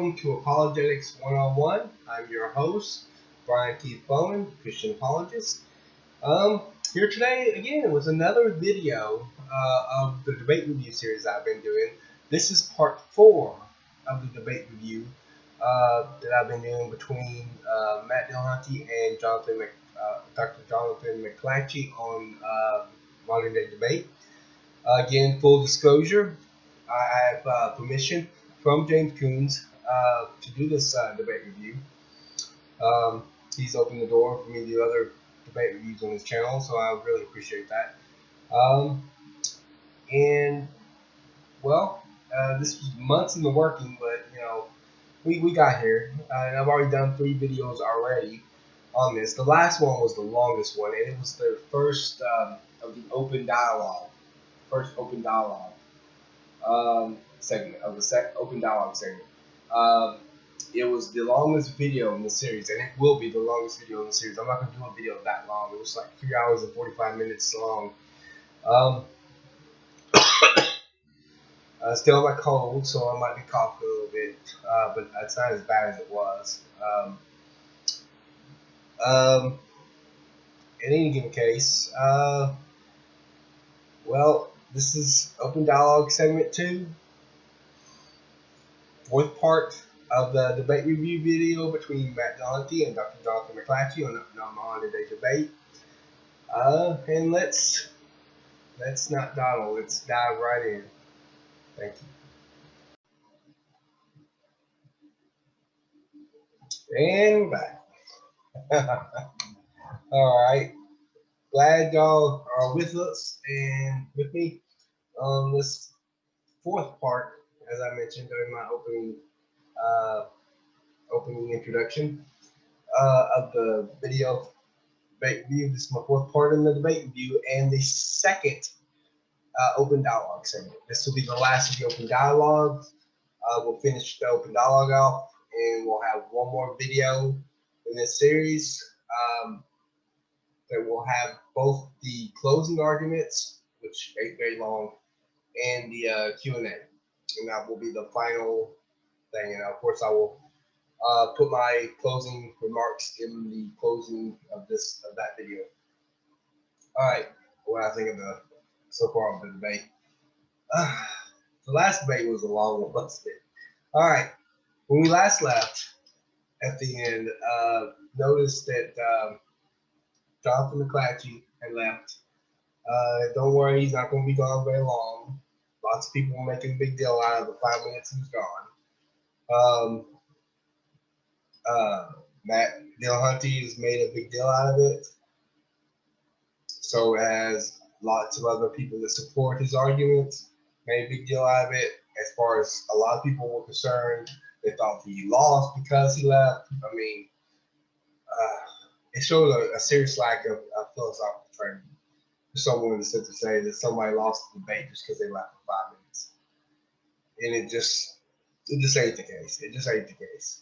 welcome to Apologetics 101. I'm your host, Brian Keith Bowman, Christian apologist. Here today again with another video of the debate review series I've been doing. This is part 4 of the debate review that I've been doing between Matt Dillahunty and Dr. Jonathan McLatchie on modern day debate. Again, full disclosure, I have permission from James Coons to do this debate review. He's opened the door for me to do other debate reviews on his channel, so I really appreciate that. And well, this was months in the working, but you know, we got here, and I've already done 3 videos already on this. The last one was the longest one, and it was the first of the open dialogue. First open dialogue segment of the open dialogue segment. It was the longest video in the series, and it will be the longest video in the series. I'm not going to do a video that long. It was like 3 hours and 45 minutes long. Still my cold, so I might be coughing a little bit, but it's not as bad as it was. In any given case, well, this is Open Dialogue Segment 2, 4th part of the debate review video between Matt Dillahunty and Dr. Jonathan McLatchie on modern day debate. And let's not dawdle, let's dive right in. Thank you. And back. Alright. Glad y'all are with us and with me on this 4th part, as I mentioned during my opening introduction of the video debate review. This is my 4th part in the debate review and the 2nd open dialogue segment. This will be the last of the open dialogue. We'll finish the open dialogue off, and we'll have one more video in this series that will have both the closing arguments, which ain't very long, and the Q&A. And that will be the final thing. And of course, I will put my closing remarks in the closing of that video. All right, what I think of so far of the debate. The last debate was a long one, but still. All right, when we last left at the end, notice that Jonathan McLatchie had left. Don't worry, he's not going to be gone very long. Lots of people were making a big deal out of the 5 minutes he was gone. Matt Dillahunty has made a big deal out of it. So has lots of other people that support his arguments made a big deal out of it. As far as a lot of people were concerned, they thought he lost because he left. I mean, it showed a serious lack of philosophical training for someone to sit to say that somebody lost the debate just because they left for 5 minutes. And it just ain't the case. It just ain't the case.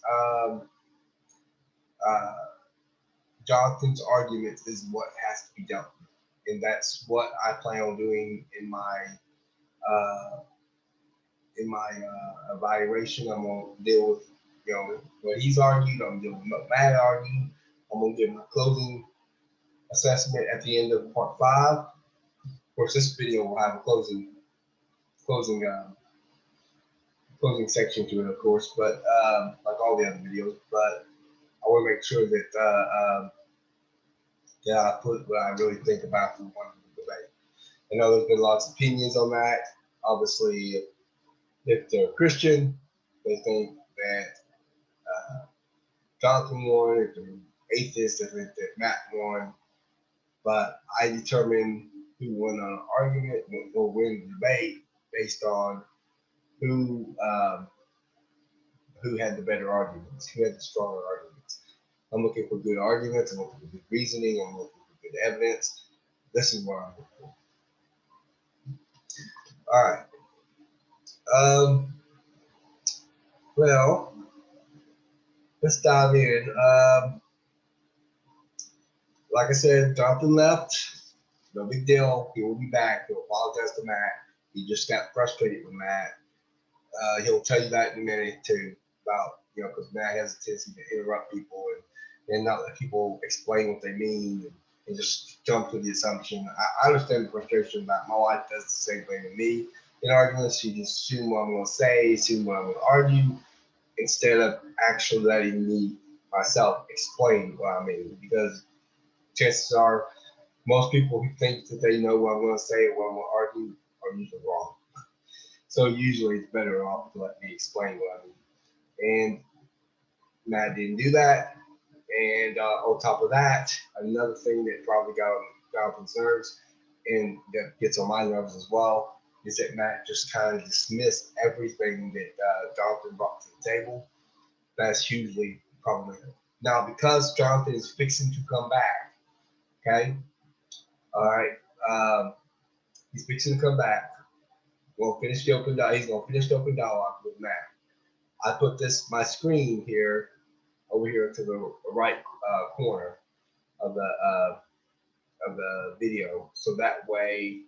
Jonathan's argument is what has to be dealt with, and that's what I plan on doing in my evaluation. I'm gonna deal with what he's argued. I'm gonna deal with what Matt argued. I'm gonna give my closing assessment at the end of part 5. Of course, this video will have a closing section to it, of course, but like all the other videos. But I want to make sure that I put what I really think about for one debate. I know there's been lots of opinions on that. Obviously, if they're Christian, they think that Jonathan won. If they're atheists, they think that Matt won. But I determine who won on an argument or win the debate based on who had the better arguments, who had the stronger arguments. I'm looking for good arguments. I'm looking for good reasoning. I'm looking for good evidence. This is what I'm looking for. All right. Well, let's dive in. Like I said, Jonathan left. No big deal. He will be back. He'll apologize to Matt. He just got frustrated with Matt. He'll tell you that in a minute too. about, because Matt has a tendency to interrupt people and not let people explain what they mean and just jump to the assumption. I understand the frustration that my wife does the same thing with me in arguments. She just assumes what I'm going to say, assume what I'm going to argue, instead of actually letting me myself explain what I mean. Because chances are, most people who think that they know what I'm going to say or what I'm going to argue are usually wrong. So usually it's better off to let me explain what I mean. And Matt didn't do that. And on top of that, another thing that probably got on Jonathan's nerves and that gets on my nerves as well is that Matt just kind of dismissed everything that Jonathan brought to the table. That's hugely problematic. Now, because Jonathan is fixing to come back, okay? All right. He's fixing to come back. We'll finish the open dialogue. He's going to finish the open dialogue with Matt. I put my screen here, over here to the right corner of the video, so that way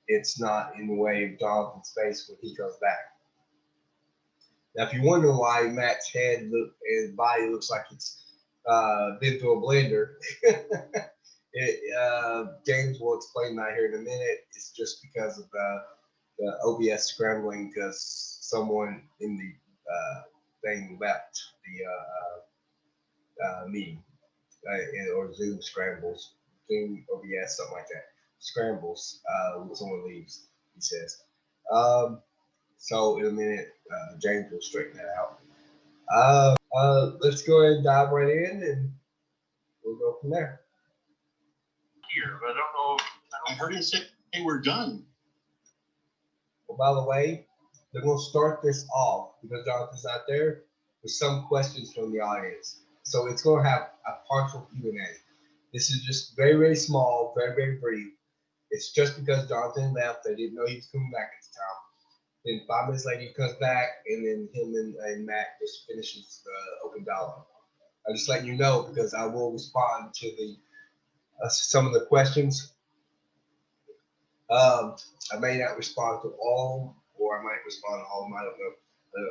it's not in the way of Jonathan's face when he comes back. Now, if you wonder why Matt's head and body looks like it's been through a blender, James will explain that here in a minute. It's just because of the OBS scrambling because someone in the thing left the meeting or Zoom scrambles, Zoom OBS, something like that. Scrambles when someone leaves, he says. So in a minute, James will straighten that out. Let's go ahead and dive right in and we'll go from there. Here, but I don't know. I heard him say we're done. Well, by the way, they're going to start this off because Jonathan's not there with some questions from the audience. So it's going to have a partial Q&A. This is just very, very small, very, very brief. It's just because Jonathan left. I didn't know he was coming back at the time. Then 5 minutes later, he comes back, and then him and Matt just finishes the open dialogue. I'm just letting you know because I will respond to the some of the questions. I may not respond to all, or I might respond to all of them. I don't know.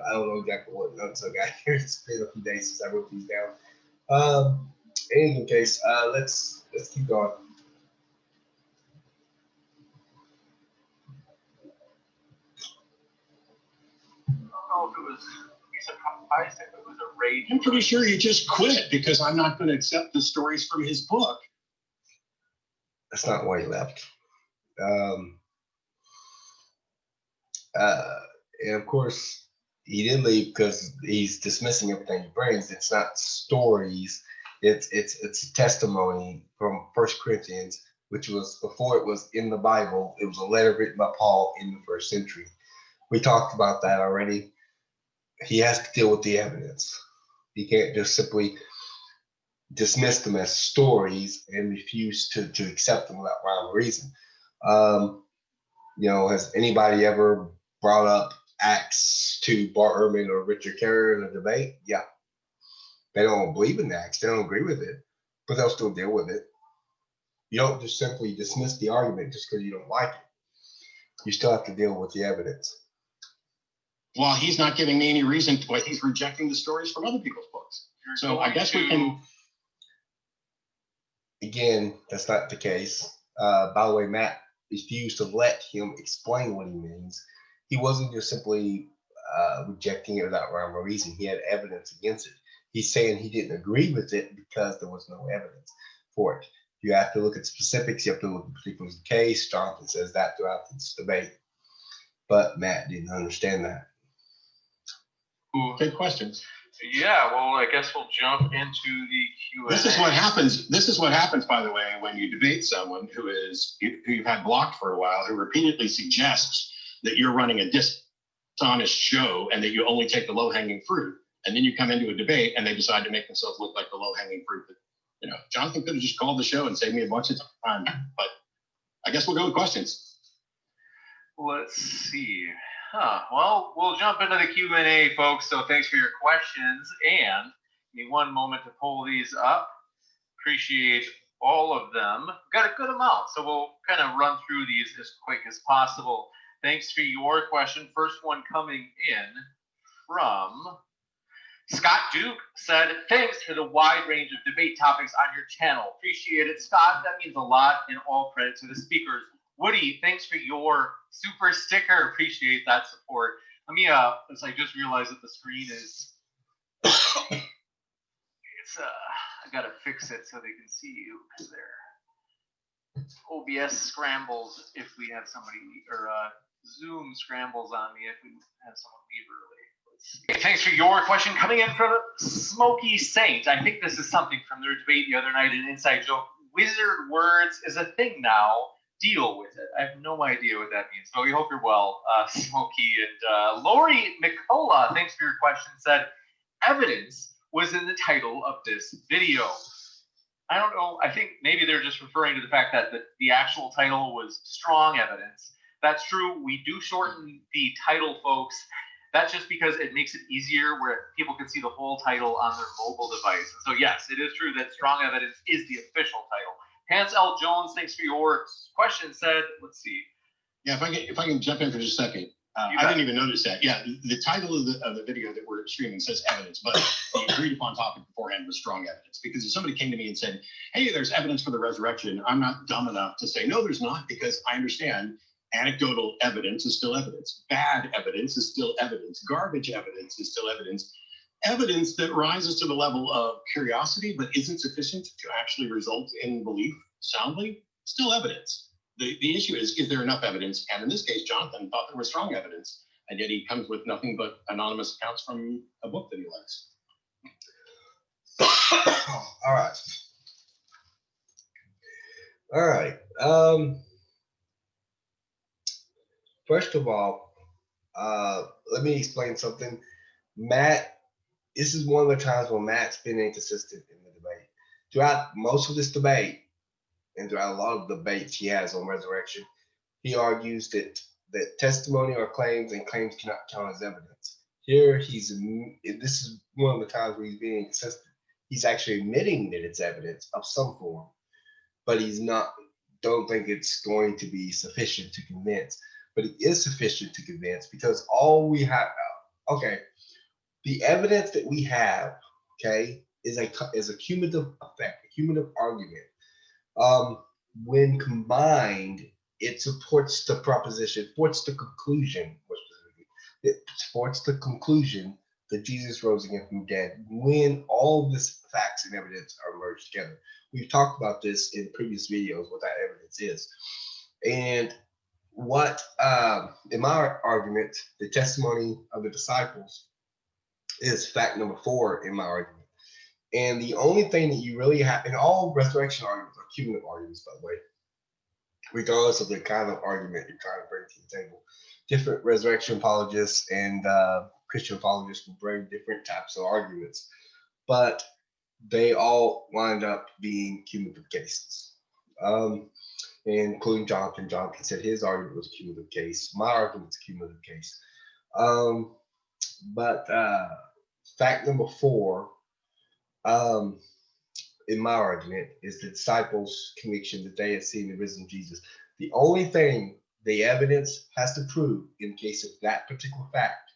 I don't know exactly what notes I got here. It's been a few days since I wrote these down. In any case, let's keep going. I don't know if it was. He surprised if it was a rage. I'm pretty sure he just quit because I'm not going to accept the stories from his book. That's not why he left. And of course, he did leave because he's dismissing everything he brings. It's not stories. It's a testimony from 1 Corinthians, which was before it was in the Bible. It was a letter written by Paul in the first century. We talked about that already. He has to deal with the evidence. He can't just simply dismiss them as stories and refuse to accept them without rhyme or reason. Has anybody ever brought up Acts to Bart Ehrman or Richard Carrier in a debate? Yeah. They don't believe in Acts. They don't agree with it, but they'll still deal with it. You don't just simply dismiss the argument just because you don't like it. You still have to deal with the evidence. Well, he's not giving me any reason why he's rejecting the stories from other people's books. So I guess we can. Again, that's not the case. By the way, Matt refused to let him explain what he means. He wasn't just simply rejecting it without rhyme or reason. He had evidence against it. He's saying he didn't agree with it because there was no evidence for it. You have to look at specifics. You have to look at particular case. Jonathan says that throughout this debate, but Matt didn't understand that. Good questions. Yeah, well, I guess we'll jump into the Q&A. This is what happens. This is what happens, by the way, when you debate someone who you've had blocked for a while, who repeatedly suggests that you're running a dishonest show and that you only take the low-hanging fruit. And then you come into a debate and they decide to make themselves look like the low-hanging fruit. Jonathan could have just called the show and saved me a bunch of time. But I guess we'll go with questions. Let's see. Well, we'll jump into the Q&A, folks. So thanks for your questions. And give me one moment to pull these up. Appreciate all of them. Got a good amount, so we'll kind of run through these as quick as possible. Thanks for your question. First one coming in from Scott Duke said, thanks for the wide range of debate topics on your channel. Appreciate it, Scott. That means a lot, and all credit to the speakers. Woody, thanks for your super sticker. Appreciate that support. Let me, as I just realized that the screen is, I gotta fix it so they can see you, because OBS scrambles if we have somebody, or Zoom scrambles on me if we have someone leave early. Okay, thanks for your question. Coming in from Smoky Saint. I think this is something from their debate the other night, an inside joke. Wizard words is a thing now. Deal with it. I have no idea what that means, but we hope you're well, Smoky. And Lori McCullough, thanks for your question, said, evidence was in the title of this video. I don't know. I think maybe they're just referring to the fact that the actual title was strong evidence. That's true. We do shorten the title, folks. That's just because it makes it easier where people can see the whole title on their mobile device. So yes, it is true that strong evidence is the official title. Hans L. Jones, thanks for your question, said, let's see. Yeah, if I can jump in for just a second. I didn't even notice that. Yeah, the title of the video that we're streaming says evidence, but the agreed upon topic beforehand was strong evidence. Because if somebody came to me and said, hey, there's evidence for the resurrection, I'm not dumb enough to say, no, there's not, because I understand anecdotal evidence is still evidence. Bad evidence is still evidence. Garbage evidence is still evidence. Evidence that rises to the level of curiosity but isn't sufficient to actually result in belief soundly, still evidence. The issue is there enough evidence? And in this case, Jonathan thought there was strong evidence, and yet he comes with nothing but anonymous accounts from a book that he likes. All right. First of all, let me explain something. Matt, this is one of the times when Matt's been inconsistent in the debate. Throughout most of this debate, and throughout a lot of debates he has on resurrection, he argues that testimony or claims and claims cannot count as evidence. Here, this is one of the times where he's being inconsistent. He's actually admitting that it's evidence of some form, but don't think it's going to be sufficient to convince. But it is sufficient to convince because all we have, the evidence that we have, is a cumulative effect, a cumulative argument. When combined, it supports the proposition, supports the conclusion, that Jesus rose again from the dead when all this facts and evidence are merged together. We've talked about this in previous videos, what that evidence is. And what, in my argument, the testimony of the disciples is fact number 4 in my argument. And the only thing that you really have, and all resurrection arguments are cumulative arguments, by the way, regardless of the kind of argument you're trying to bring to the table. Different resurrection apologists and Christian apologists will bring different types of arguments, but they all wind up being cumulative cases. Including Jonathan. Jonathan said his argument was a cumulative case. My argument is a cumulative case. But fact number 4, in my argument, is the disciples' conviction that they had seen the risen Jesus. The only thing the evidence has to prove in case of that particular fact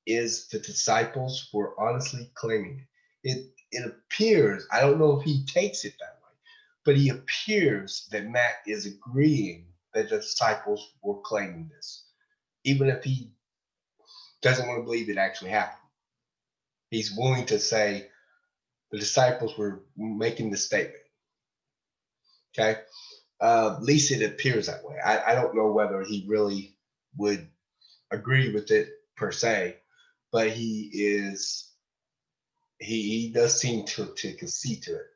is the disciples were honestly claiming it. It appears, I don't know if he takes it that way, but he appears that Matt is agreeing that the disciples were claiming this, even if he doesn't want to believe it actually happened. He's willing to say the disciples were making the statement. At least it appears that way. I don't know whether he really would agree with it per se, but he does seem to concede to it.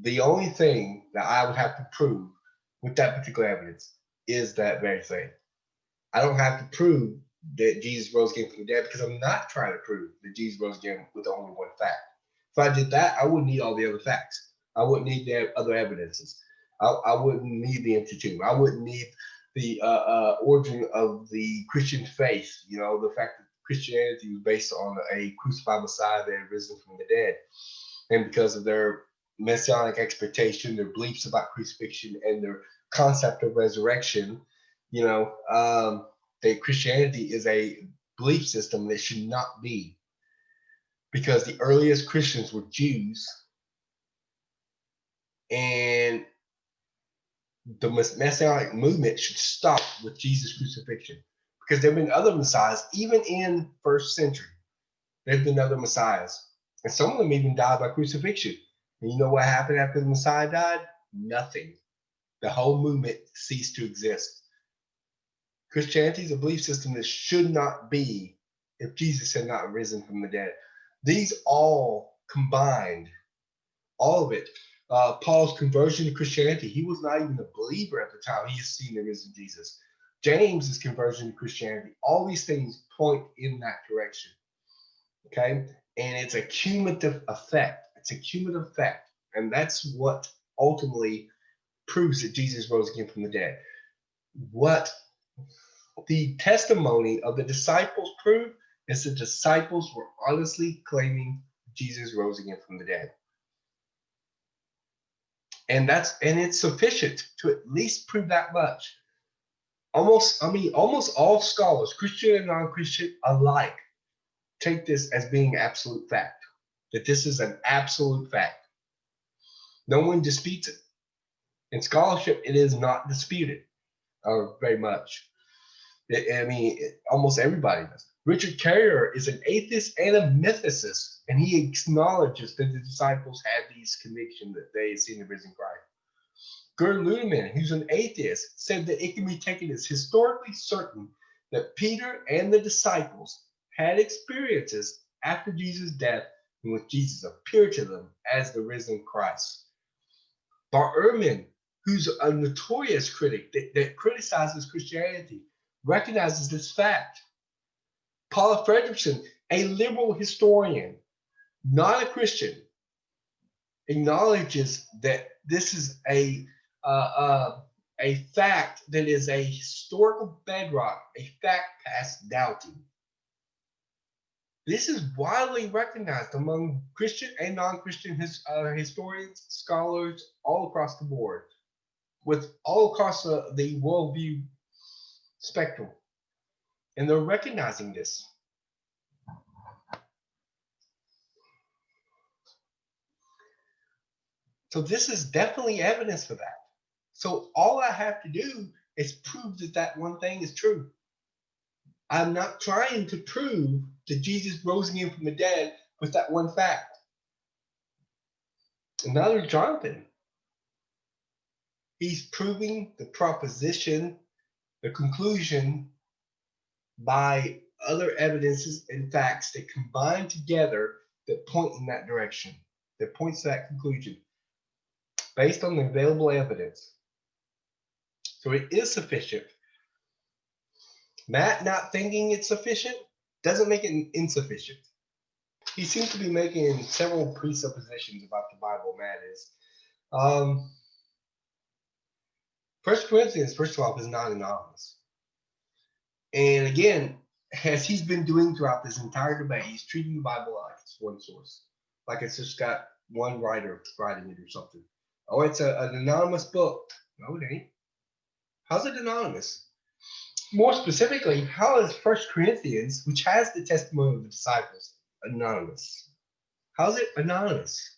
The only thing that I would have to prove with that particular evidence is that very thing. I don't have to prove that Jesus rose again from the dead because I'm not trying to prove that Jesus rose again with only one fact. If I did that, I wouldn't need all the other facts. I wouldn't need the other evidences. I wouldn't need the empty tomb. I wouldn't need the origin of the Christian faith. You know, the fact that Christianity was based on a crucified Messiah that had risen from the dead. And because of their messianic expectation, their beliefs about crucifixion, and their concept of resurrection, that Christianity is a belief system that should not be, because the earliest Christians were Jews, and the Messianic movement should stop with Jesus' crucifixion, because there have been other messiahs, even in first century. There have been other messiahs, and some of them even died by crucifixion. And you know what happened after the Messiah died? Nothing. The whole movement ceased to exist. Christianity is a belief system that should not be if Jesus had not risen from the dead. These all combined, all of it. Paul's conversion to Christianity, he was not even a believer at the time he has seen the risen Jesus. James's conversion to Christianity, all these things point in that direction. Okay, and it's a cumulative effect. It's a cumulative effect, and that's what ultimately proves that Jesus rose again from the dead. What the testimony of the disciples prove is the disciples were honestly claiming Jesus rose again from the dead. And it's sufficient to at least prove that much. Almost all scholars, Christian and non-Christian alike, take this as being absolute fact, that this is an absolute fact. No one disputes it. In scholarship, it is not disputed very much. Almost everybody does. Richard Carrier is an atheist and a mythicist, and he acknowledges that the disciples had these convictions that they had seen the risen Christ. Gerd Ludemann, who's an atheist, said that it can be taken as historically certain that Peter and the disciples had experiences after Jesus' death in which Jesus appeared to them as the risen Christ. Bart Ehrman, who's a notorious critic that criticizes Christianity, recognizes this fact. Paula Fredrickson, a liberal historian, not a Christian, acknowledges that this is a fact that is a historical bedrock, a fact past doubting. This is widely recognized among Christian and non-Christian historians, scholars, all across the board, with all across the worldview spectrum. And they're recognizing this. So this is definitely evidence for that. So all I have to do is prove that that one thing is true. I'm not trying to prove that Jesus rose again from the dead with that one fact. And neither is Jonathan. He's proving the proposition, the conclusion, by other evidences and facts that combine together that point in that direction, that points to that conclusion, based on the available evidence. So it is sufficient. Matt not thinking it's sufficient doesn't make it insufficient. He seems to be making several presuppositions about the Bible, Matt is. 1 Corinthians, first of all, is not anonymous. And again, as he's been doing throughout this entire debate, he's treating the Bible like it's one source, like it's just got one writer writing it or something. Oh, it's an anonymous book. No, it ain't. How's it anonymous? More specifically, how is 1 Corinthians, which has the testimony of the disciples, anonymous? How's it anonymous?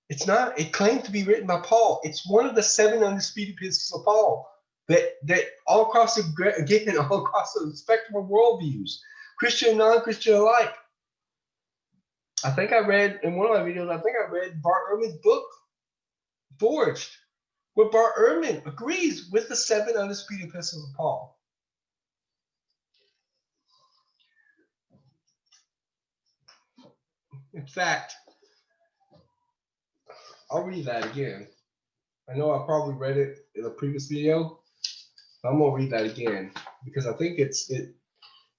It's not. It claims to be written by Paul. It's one of the 7 undisputed epistles of Paul that all across the spectrum of worldviews, Christian and non-Christian alike. I think I read in one of my videos, I read Bart Ehrman's book, Forged, where Bart Ehrman agrees with the 7 undisputed epistles of Paul. In fact, I'll read that again. I know I probably read it in a previous video. I'm gonna read that again because I think it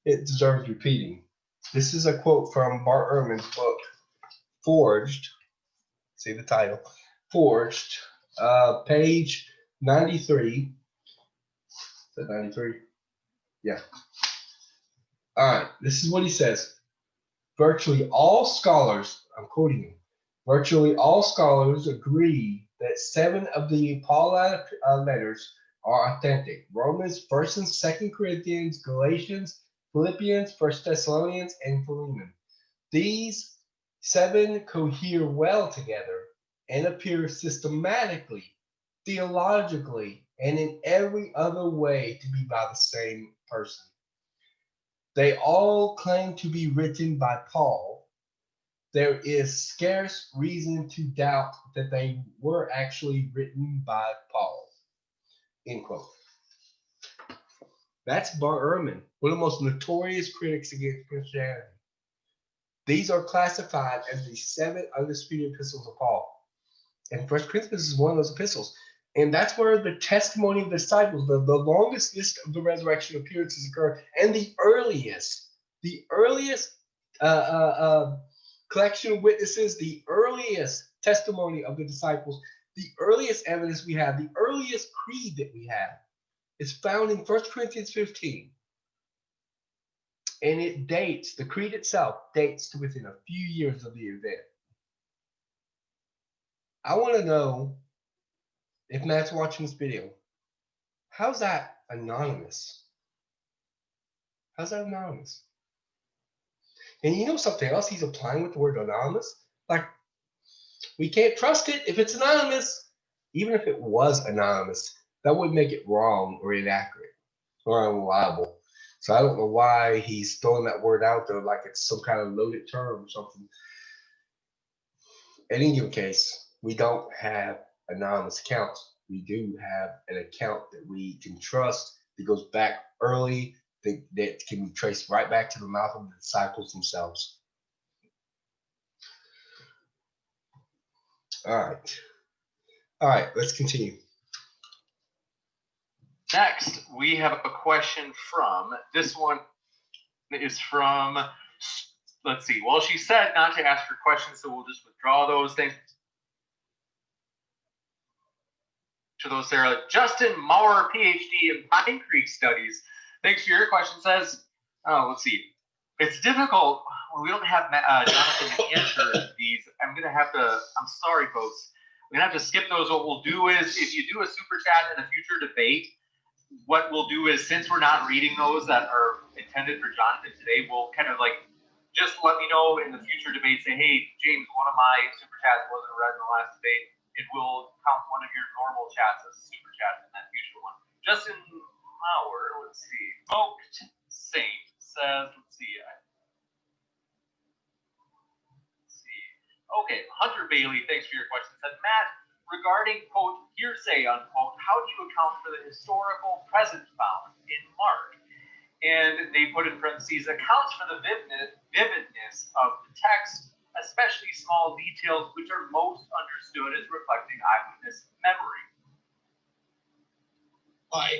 deserves repeating. This is a quote from Bart Ehrman's book, Forged. See the title, Forged, page 93. Is that 93? Yeah. All right. This is what he says. Virtually all scholars, I'm quoting him, virtually all scholars agree that 7 of the Pauline letters are authentic. Romans, 1st and 2nd Corinthians, Galatians, Philippians, 1 Thessalonians, and Philemon. These 7 cohere well together and appear systematically, theologically, and in every other way to be by the same person. They all claim to be written by Paul. There is scarce reason to doubt that they were actually written by Paul. End quote. That's Bart Ehrman, one of the most notorious critics against Christianity. These are classified as the 7 undisputed epistles of Paul. And 1 Corinthians is one of those epistles. And that's where the testimony of the disciples, the longest list of the resurrection appearances occur, and the earliest collection of witnesses, the earliest testimony of the disciples, the earliest evidence we have, the earliest creed that we have is found in 1 Corinthians 15. And it dates, the creed itself dates to within a few years of the event. I want to know, if Matt's watching this video, how's that anonymous? How's that anonymous? And you know something else he's applying with the word anonymous? Like, we can't trust it if it's anonymous. Even if it was anonymous, that would make it wrong or inaccurate or unreliable. So I don't know why he's throwing that word out there like it's some kind of loaded term or something. In any given case, we don't have anonymous accounts. We do have an account that we can trust that goes back early, that can be traced right back to the mouth of the disciples themselves. All right, let's continue. Next, we have a question from, this one is from, let's see, well, she said not to ask her questions, so we'll just withdraw those things. To those, Sarah. Justin Maurer, PhD in Pine Creek Studies. Thanks for your question. Says, let's see. It's difficult when we don't have Jonathan to answer these. I'm sorry, folks. We're going to have to skip those. What we'll do is, if you do a super chat in a future debate, what we'll do is, since we're not reading those that are intended for Jonathan today, we'll kind of like, just let me know in the future debate, say, hey, James, one of my super chats wasn't read in the last debate. It will count one of your normal chats as a super chat in that future one. Justin Maurer, let's see. Smoked Saint says, let's see. Okay, Hunter Bailey, thanks for your question. Said, Matt, regarding, quote, hearsay, unquote, how do you account for the historical present found in Mark? And they put in parentheses, accounts for the vividness of the text, especially small details which are most understood as reflecting eyewitness memory.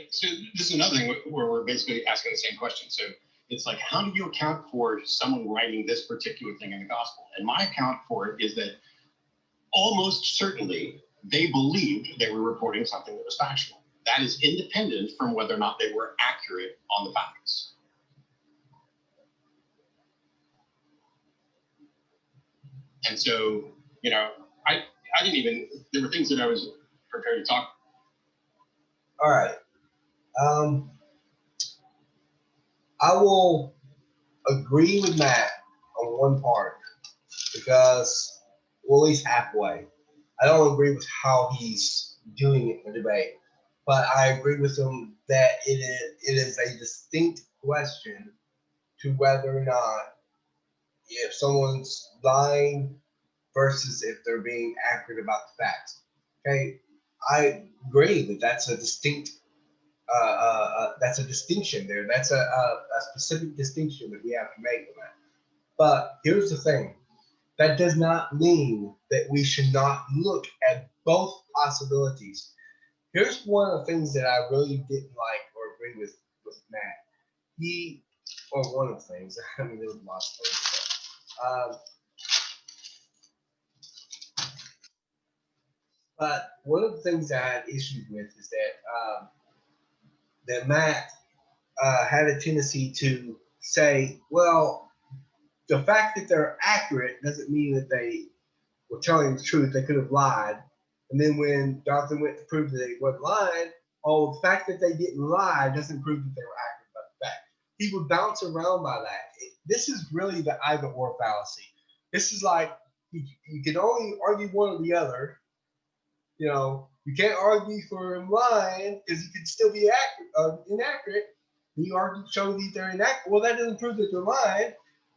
So this is another thing where we're basically asking the same question. So it's like, how do you account for someone writing this particular thing in the gospel? And my account for it is that almost certainly they believed they were reporting something that was factual. That is independent from whether or not they were accurate on the facts. And so, you know, I didn't even, there were things that I was prepared to talk. All right. I will agree with Matt on one part because, well, at least halfway. I don't agree with how he's doing it in the debate, but I agree with him that it is a distinct question to whether or not if someone's lying versus if they're being accurate about the facts. Okay, I agree that that's a distinct, that's a distinction there. That's a specific distinction that we have to make on that. But here's the thing. That does not mean that we should not look at both possibilities. Here's one of the things that I really didn't like or agree with Matt. Or one of the things, I mean, there was lots of things. But one of the things I had issues with is that Matt had a tendency to say, well, the fact that they're accurate doesn't mean that they were telling the truth. They could have lied. And then when Jonathan went to prove that they weren't lying, the fact that they didn't lie doesn't prove that they were accurate about the fact. he would bounce around by that. This is really the either or fallacy. This is like you can only argue one or the other. You know, you can't argue for him lying because he could still be inaccurate. And you argue show that they're inaccurate. Well, that doesn't prove that they're lying.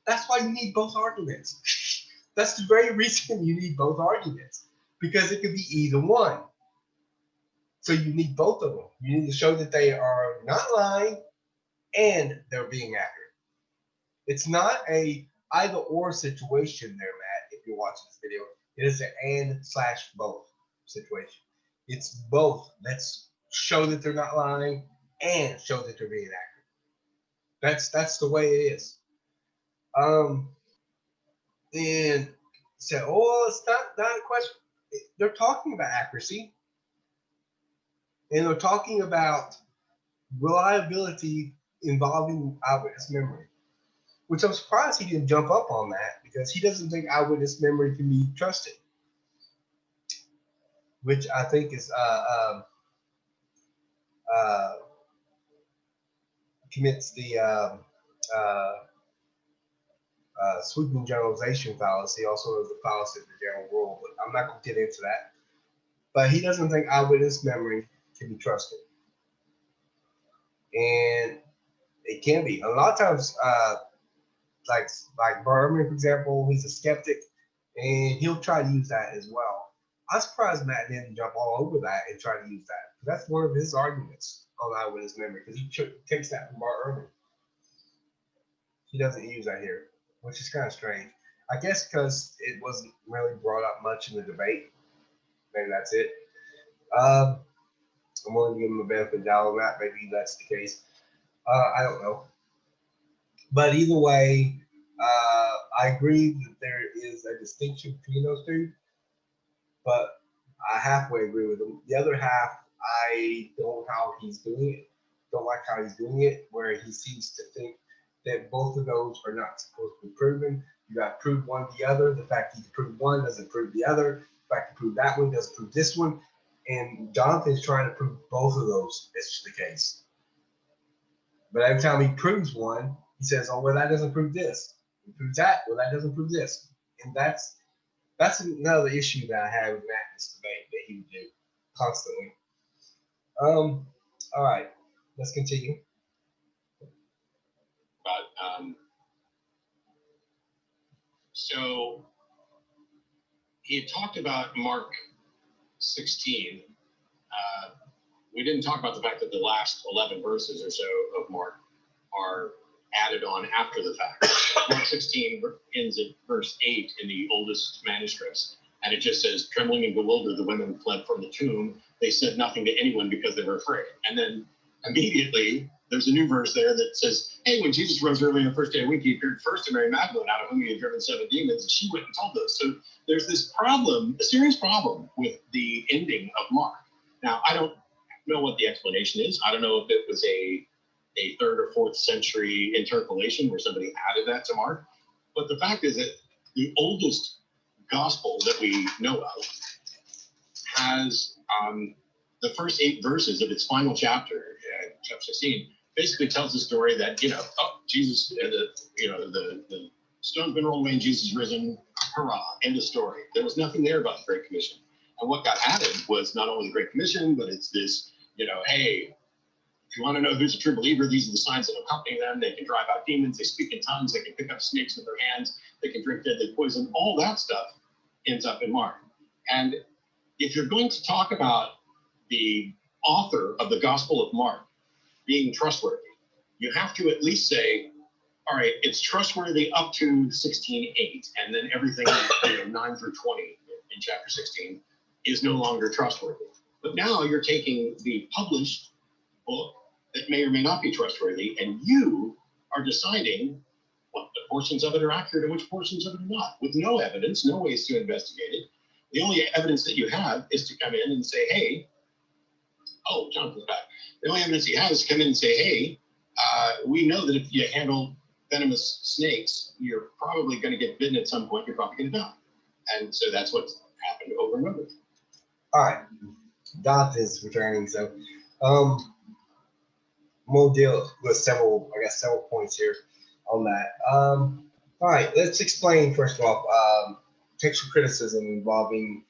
That's why you need both arguments. That's the very reason you need both arguments, because it could be either one. So you need both of them. You need to show that they are not lying and they're being accurate. It's not a either or situation there, Matt, if you're watching this video. It is an and/both situation. It's both. Let's show that they're not lying and show that they're being accurate. That's the way it is. And said, oh, it's not a question. They're talking about accuracy, and they're talking about reliability involving eyewitness memory, which I'm surprised he didn't jump up on that, because he doesn't think eyewitness memory can be trusted, which I think is commits the sweeping generalization fallacy, also as the fallacy of the general rule, but I'm not going to get into that. But he doesn't think eyewitness memory can be trusted. And it can be. A lot of times, like Berman, for example, he's a skeptic, and he'll try to use that as well. I'm surprised Matt didn't jump all over that and try to use that. That's one of his arguments on eyewitness memory, because he takes that from Bart Ehrman. He doesn't use that here, which is kind of strange. I guess because it wasn't really brought up much in the debate. Maybe that's it. I'm willing to give him a benefit of the doubt on that. Maybe that's the case. I don't know. But either way, I agree that there is a distinction between those two. But I halfway agree with him. The other half, I don't like how he's doing it, where he seems to think that both of those are not supposed to be proven. You got to prove one or the other. The fact that you prove one doesn't prove the other. The fact you prove that one doesn't prove this one. And Jonathan's trying to prove both of those is the case. But every time he proves one, he says, oh, well, that doesn't prove this. He proves that. Well, that doesn't prove this. And that's another issue that I have with Matt in this debate that he would do constantly. All right, let's continue. So he had talked about Mark 16. We didn't talk about the fact that the last 11 verses or so of Mark are added on after the fact. Mark 16 ends at verse 8 in the oldest manuscripts, and it just says, trembling and bewildered, the women fled from the tomb. They said nothing to anyone because they were afraid. And then immediately there's a new verse there that says, hey, when Jesus rose early on the first day of the week, he appeared first to Mary Magdalene, out of whom he had driven 7 demons, and she went and told those. So there's this problem, a serious problem with the ending of Mark. Now, I don't know what the explanation is. I don't know if it was a 3rd or 4th century interpolation where somebody added that to Mark. But the fact is that the oldest gospel that we know of has the first 8 verses of its final chapter, chapter 16, basically tells the story that, Jesus, the stone's been rolled away and Jesus is risen, hurrah, end of story. There was nothing there about the Great Commission. And what got added was not only the Great Commission, but it's this, hey, if you want to know who's a true believer, these are the signs that accompany them. They can drive out demons, they speak in tongues, they can pick up snakes with their hands, they can drink deadly poison. All that stuff ends up in Mark. And if you're going to talk about the author of the Gospel of Mark being trustworthy, you have to at least say, all right, it's trustworthy up to 16:8, and then everything 9 through 20 in chapter 16 is no longer trustworthy. But now you're taking the published book that may or may not be trustworthy, and you are deciding what the portions of it are accurate and which portions of it are not, with no evidence, no ways to investigate it. The only evidence that you have is to come in and say, hey, oh, Jonathan's back. The only evidence you have is to come in and say, hey, we know that if you handle venomous snakes, you're probably going to get bitten at some point, you're probably going to die. And so that's what's happened over and over. All right, Dot is returning. So we'll deal with several points here on that. All right, let's explain first of all textual criticism involving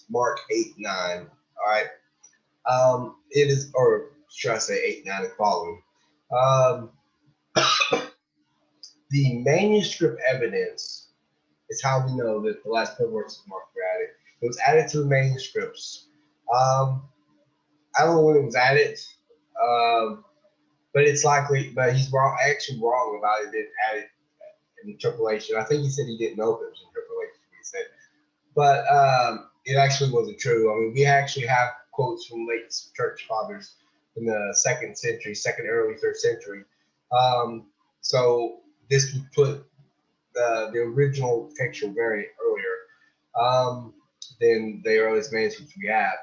Mark 8:9. All right, it is, or should I say 8:9 and following. The manuscript evidence is how we know that the last words of Mark were added. It was added to the manuscripts. I don't know when it was added, but it's likely. But he's wrong, actually wrong about it. Didn't add it in interpolation. I think he said he didn't know if it was interpolation. He said, but it actually wasn't true. I mean, we actually have quotes from late church fathers in the early third century. So this would put the original textual variant earlier than the earliest manuscripts we have.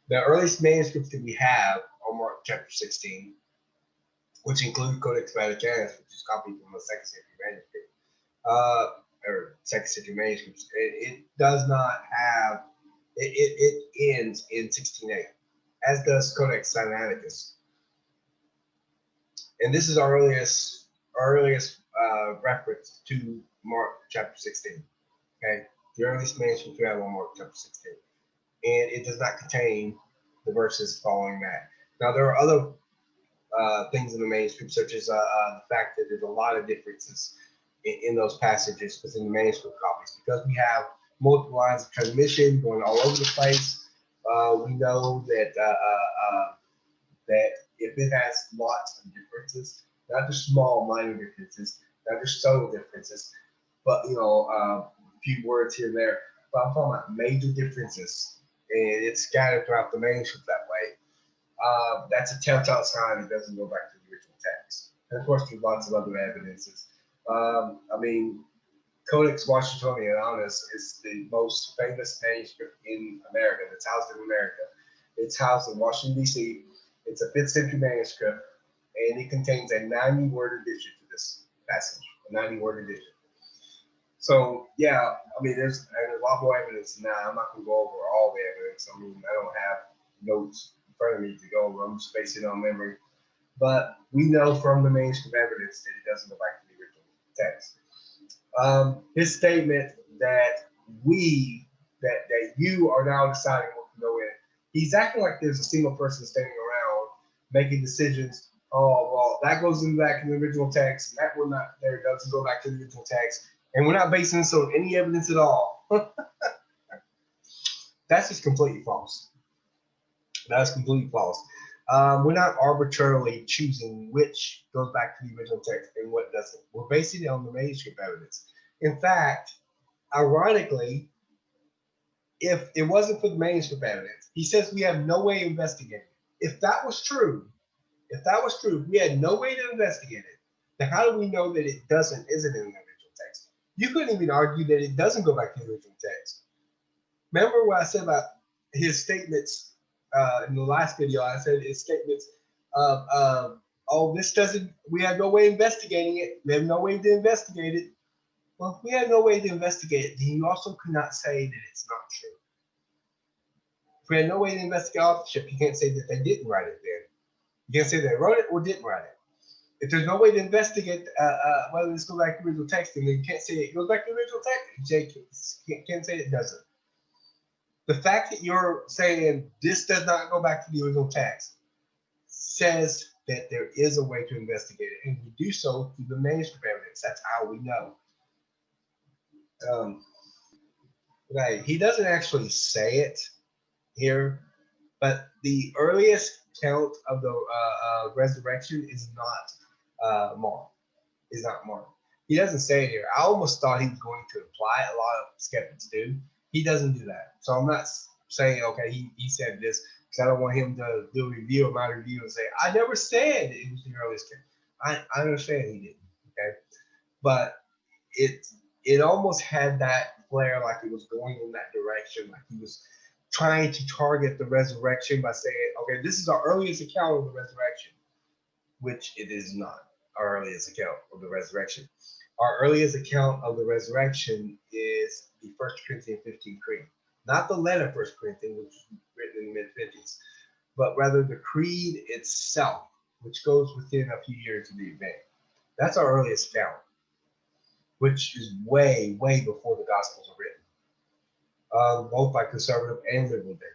The earliest manuscripts that we have are Mark chapter 16, which include Codex Vaticanus, which is copied from a second century manuscript, or second century manuscripts. It does not have, it ends in 16:8, as does Codex Sinaiticus. And this is our earliest reference to Mark chapter 16. Okay, the earliest manuscript we have on Mark chapter 16, and it does not contain the verses following that. Now there are other things in the manuscript, such as the fact that there's a lot of differences in those passages within the manuscript copies, because we have multiple lines of transmission going all over the place. We know that that if it has lots of differences, not just small minor differences, not just subtle differences, but a few words here and there, but I'm talking about major differences, and it's scattered throughout the manuscript that way. That's a telltale sign it doesn't go back to the original text. And of course, there's lots of other evidences. I mean, Codex Washingtonianus is the most famous manuscript in America that's housed in America. It's housed in Washington, D.C. It's a 5th century manuscript, and it contains a 90-word addition to this passage, a 90-word addition. So, yeah, I mean, there's a lot more evidence now. I'm not going to go over all the evidence. I mean, I don't have notes in front of me to go over. I'm just basing it on memory. But we know from the manuscript evidence that it doesn't go back to the original text. His statement that you are now deciding what can go in, he's acting like there's a single person standing around making decisions. Oh, well, that goes back in the original text, and that one not there doesn't go back to the original text. And we're not basing this on any evidence at all. That's just completely false. That's completely false. We're not arbitrarily choosing which goes back to the original text and what doesn't. We're basing it on the manuscript evidence. In fact, ironically, if it wasn't for the manuscript evidence, he says we have no way of investigating it. If that was true, if we had no way to investigate it, then how do we know that it isn't in the original text? You couldn't even argue that it doesn't go back to the original text. Remember what I said about his statements in the last video? I said his statements of this doesn't, we have no way of investigating it. We have no way to investigate it. Well, if we had no way to investigate it, then you also could not say that it's not true. If we had no way to investigate authorship, you can't say that they didn't write it then. You can't say they wrote it or didn't write it. If there's no way to investigate whether this goes back to the original text, then you can't say it goes back to the original text. You can't say it doesn't. The fact that you're saying this does not go back to the original text says that there is a way to investigate it, and we do so through the manuscript evidence. That's how we know. Right. He doesn't actually say it here, but the earliest count of the resurrection is not Mark. Is not Mark. He doesn't say it here. I almost thought he was going to imply, a lot of skeptics do. He doesn't do that. So I'm not saying, okay, he said this, because I don't want him to do a review of my review and say, I never said it was the earliest count. I understand he didn't. Okay, but it almost had that flair, like it was going in that direction, like he was trying to target the resurrection by saying, okay, this is our earliest account of the resurrection, which it is not our earliest account of the resurrection. Our earliest account of the resurrection is the 1 Corinthians 15 creed, not the letter 1 Corinthians, which was written in the mid-50s, but rather the creed itself, which goes within a few years of the event. That's our earliest account, which is way, way before the Gospels are written, both by conservative and liberal data.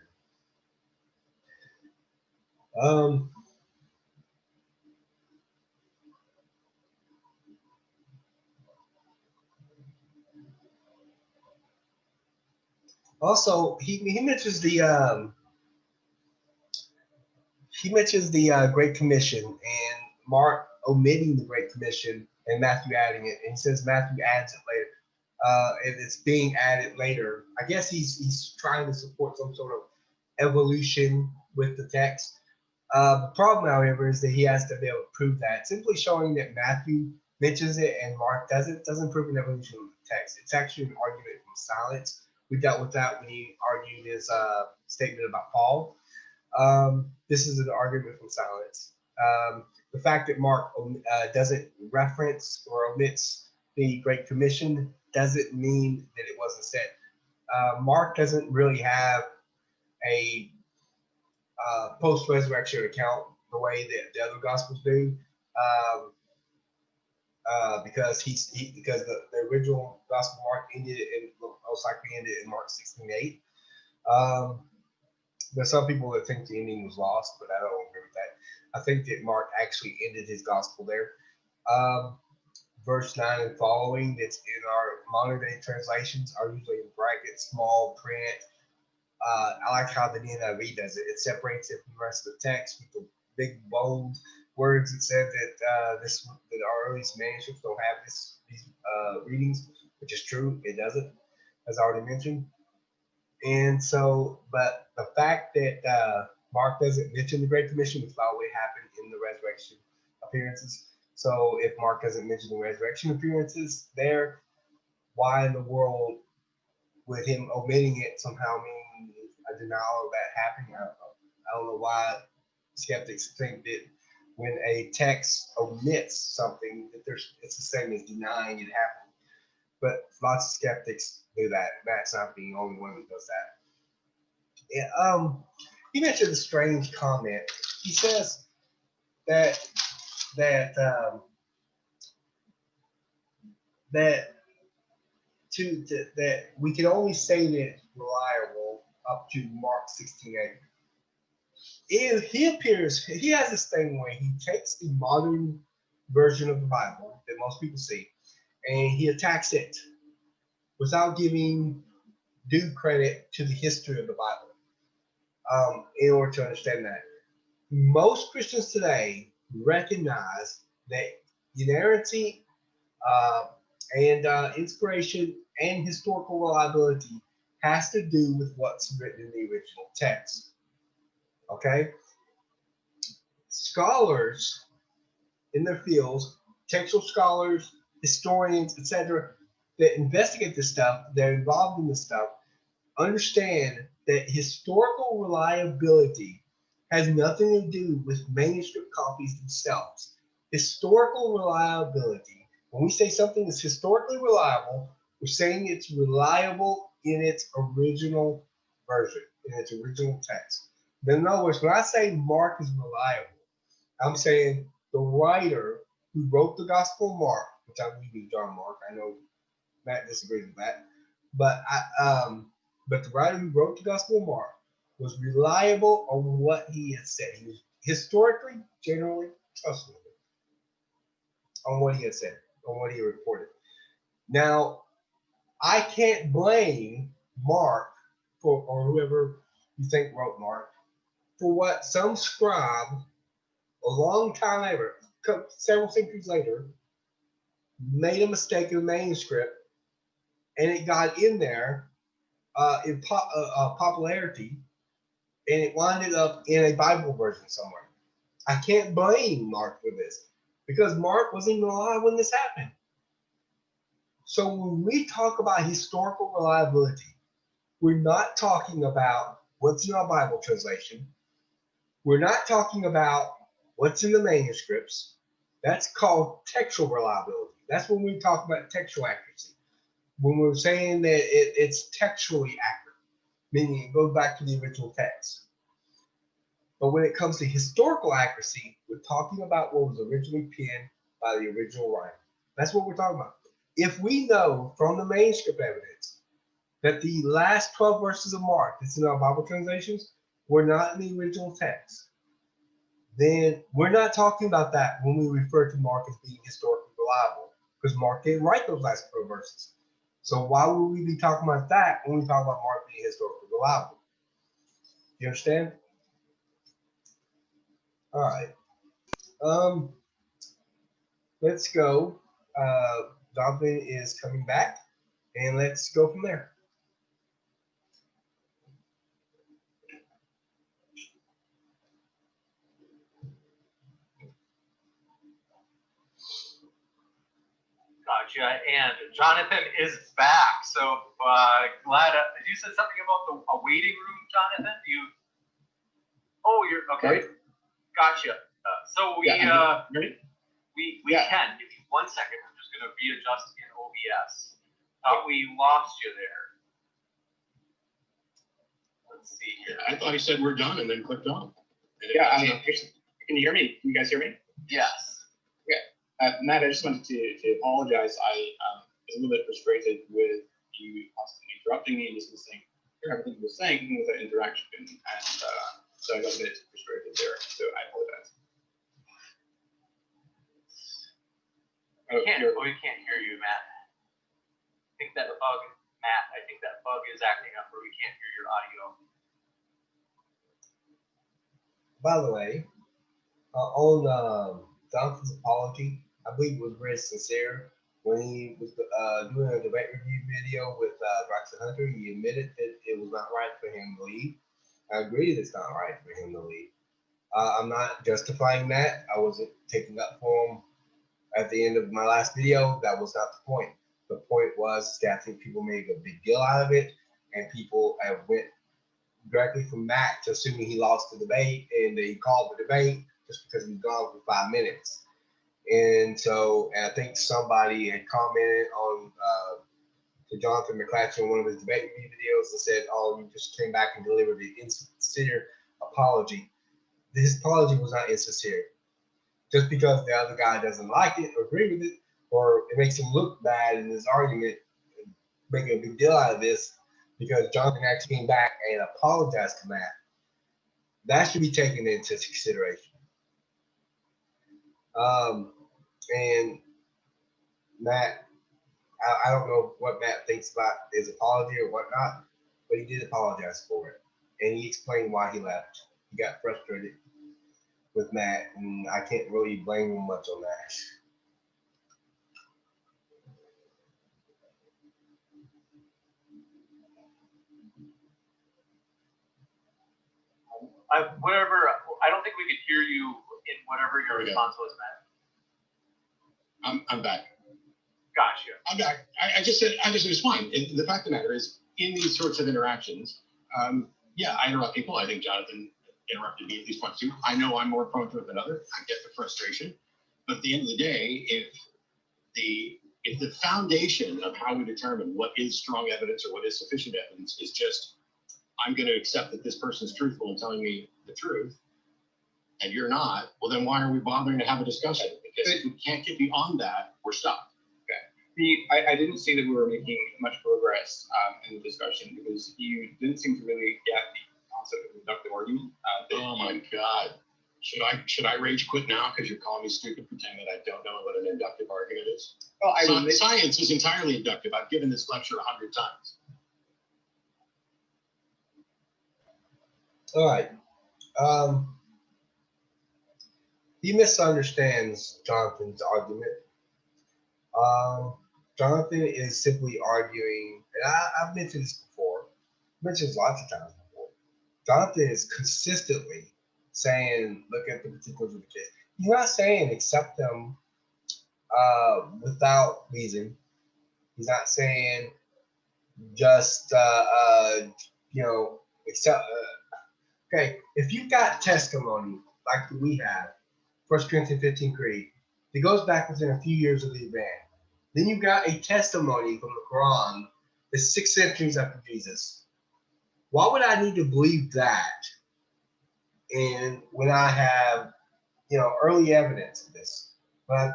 Also, he mentions the Great Commission and Mark omitting the Great Commission and Matthew adding it, and he says Matthew adds it later. And it's being added later. I guess he's trying to support some sort of evolution with the text. The problem, however, is that he has to be able to prove that. Simply showing that Matthew mentions it and Mark doesn't prove an evolution of the text. It's actually an argument from silence. We dealt with that when he argued his statement about Paul. This is an argument from silence. The fact that Mark doesn't reference or omits the Great Commission doesn't mean that it wasn't said. Mark doesn't really have a post-resurrection account the way that the other Gospels do, because because the original Gospel Mark most likely ended in Mark 16:8. There's some people that think the ending was lost, but I don't agree with that. I think that Mark actually ended his gospel there. Verse 9 and following, that's in our modern day translations, are usually in brackets, small print. I like how the NIV does it. It separates it from the rest of the text with the big bold words that said that that our earliest manuscripts don't have these readings, which is true. It doesn't, as I already mentioned. And so, but the fact that Mark doesn't mention the Great Commission, which probably happened in the resurrection appearances. So if Mark doesn't mention the resurrection appearances there, why in the world would him omitting it somehow mean a denial of that happening? I don't know why skeptics think that when a text omits something, that it's the same as denying it happened. But lots of skeptics do that. Matt's not the only one who does that. Yeah, he mentioned a strange comment. He says that we can only say that it's reliable up to Mark 16:8. He has this thing where he takes the modern version of the Bible that most people see, and he attacks it without giving due credit to the history of the Bible. In order to understand that, most Christians today recognize that inerrancy and inspiration and historical reliability has to do with what's written in the original text. Okay? Scholars in their fields, textual scholars, historians, etc., that investigate this stuff, they're involved in this stuff, understand that historical reliability has nothing to do with manuscript copies themselves. Historical reliability, when we say something is historically reliable, we're saying it's reliable in its original version, in its original text. In other words, when I say Mark is reliable, I'm saying the writer who wrote the Gospel of Mark, which I believe is John Mark, I know Matt disagrees with that, but the writer who wrote the Gospel of Mark was reliable on what he had said. He was historically, generally trustworthy on what he had said, on what he reported. Now, I can't blame Mark or whoever you think wrote Mark for what some scribe a long time later, several centuries later, made a mistake in the manuscript, and it got in there in popularity, and it winded up in a Bible version somewhere. I can't blame Mark for this because Mark wasn't even alive when this happened. So when we talk about historical reliability, we're not talking about what's in our Bible translation. We're not talking about what's in the manuscripts. That's called textual reliability. That's when we talk about textual accuracy. When we're saying that it's textually accurate, meaning it goes back to the original text. But when it comes to historical accuracy, we're talking about what was originally penned by the original writer. That's what we're talking about. If we know from the manuscript evidence that the last 12 verses of Mark that's in our Bible translations were not in the original text, then we're not talking about that when we refer to Mark as being historically reliable, because Mark didn't write those last 12 verses. So why would we be talking about that when we talk about Mark being historically reliable? You understand? All right. Let's go. Jonathan is coming back, and let's go from there. Gotcha. And Jonathan is back. So glad. You said something about a waiting room, Jonathan. Oh, you're okay. Right? Gotcha. So we ready? we Yeah. can. Give me 1 second. I'm just going to readjust in OBS. We lost you there. Let's see here. I thought he said we're done and then clicked on. Yeah, can you hear me? Can you guys hear me? Yes. Matt, I just wanted to apologize. I was a little bit frustrated with you constantly interrupting me and just listening to everything you were saying without interaction. And so I got a bit frustrated there. So I apologize. We can't hear you, Matt. I think that bug is acting up where we can't hear your audio. By the way, on Jonathan's apology, I believe it was very sincere. When he was doing a debate review video with Hunter, he admitted that it was not right for him to leave. I agree that it's not right for him to leave. I'm not justifying that. I wasn't taking up for him at the end of my last video. That was not the point. The point was that I think people made a big deal out of it, and people went directly from Matt to assuming he lost the debate, and they called the debate just because he's gone for 5 minutes. And so I think somebody had commented on to Jonathan McLatchie in one of his debate review videos and said, "Oh, you just came back and delivered an insincere apology." His apology was not insincere. Just because the other guy doesn't like it or agree with it, or it makes him look bad in his argument, making a big deal out of this, because Jonathan actually came back and apologized to Matt. That should be taken into consideration. And Matt, I don't know what Matt thinks about his apology or whatnot, but he did apologize for it. And he explained why he left. He got frustrated with Matt, and I can't really blame him much on that. I don't think we could hear you in whatever your response was, Matt. I'm back. Gotcha. I'm back. I just said it was fine. And the fact of the matter is, in these sorts of interactions, I interrupt people. I think Jonathan interrupted me at least once too. I know I'm more prone to it than others. I get the frustration. But at the end of the day, if the foundation of how we determine what is strong evidence or what is sufficient evidence is just, I'm going to accept that this person's truthful and telling me the truth, and you're not, well, then why are we bothering to have a discussion? Because if we can't get beyond that, we're stuck. Okay. I didn't see that we were making much progress in the discussion because you didn't seem to really get the concept of inductive argument. Oh my God. Should I rage quit now because you're calling me stupid, pretending that I don't know what an inductive argument is? Well, Science is entirely inductive. I've given this lecture 100 times. All right. He misunderstands Jonathan's argument. Jonathan is simply arguing, and I've mentioned this before, mentioned this lots of times before. Jonathan is consistently saying, look at the particulars of the case. He's not saying accept them without reason. He's not saying just, accept. Okay, if you've got testimony like we have, 1 Corinthians 15 Creed, it goes back within a few years of the event. Then you've got a testimony from the Quran that's 6 centuries after Jesus. Why would I need to believe that And when I have, early evidence of this,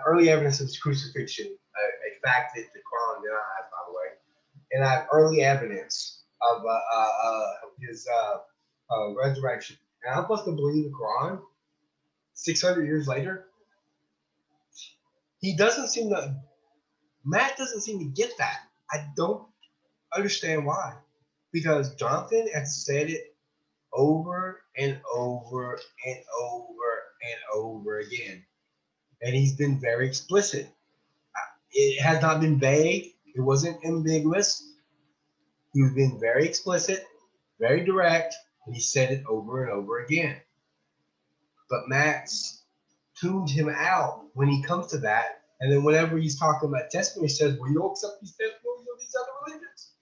early evidence of his crucifixion, a fact that the Quran denies, by the way, and I have early evidence of his resurrection, and I'm supposed to believe the Quran 600 years later? Matt doesn't seem to get that. I don't understand why. Because Jonathan has said it over and over and over and over again. And he's been very explicit. It has not been vague. It wasn't ambiguous. He's been very explicit, very direct, and he said it over and over again. But Matt's tuned him out when he comes to that. And then whenever he's talking about testimony, he says, well, you don't accept these testimonies of these other religions.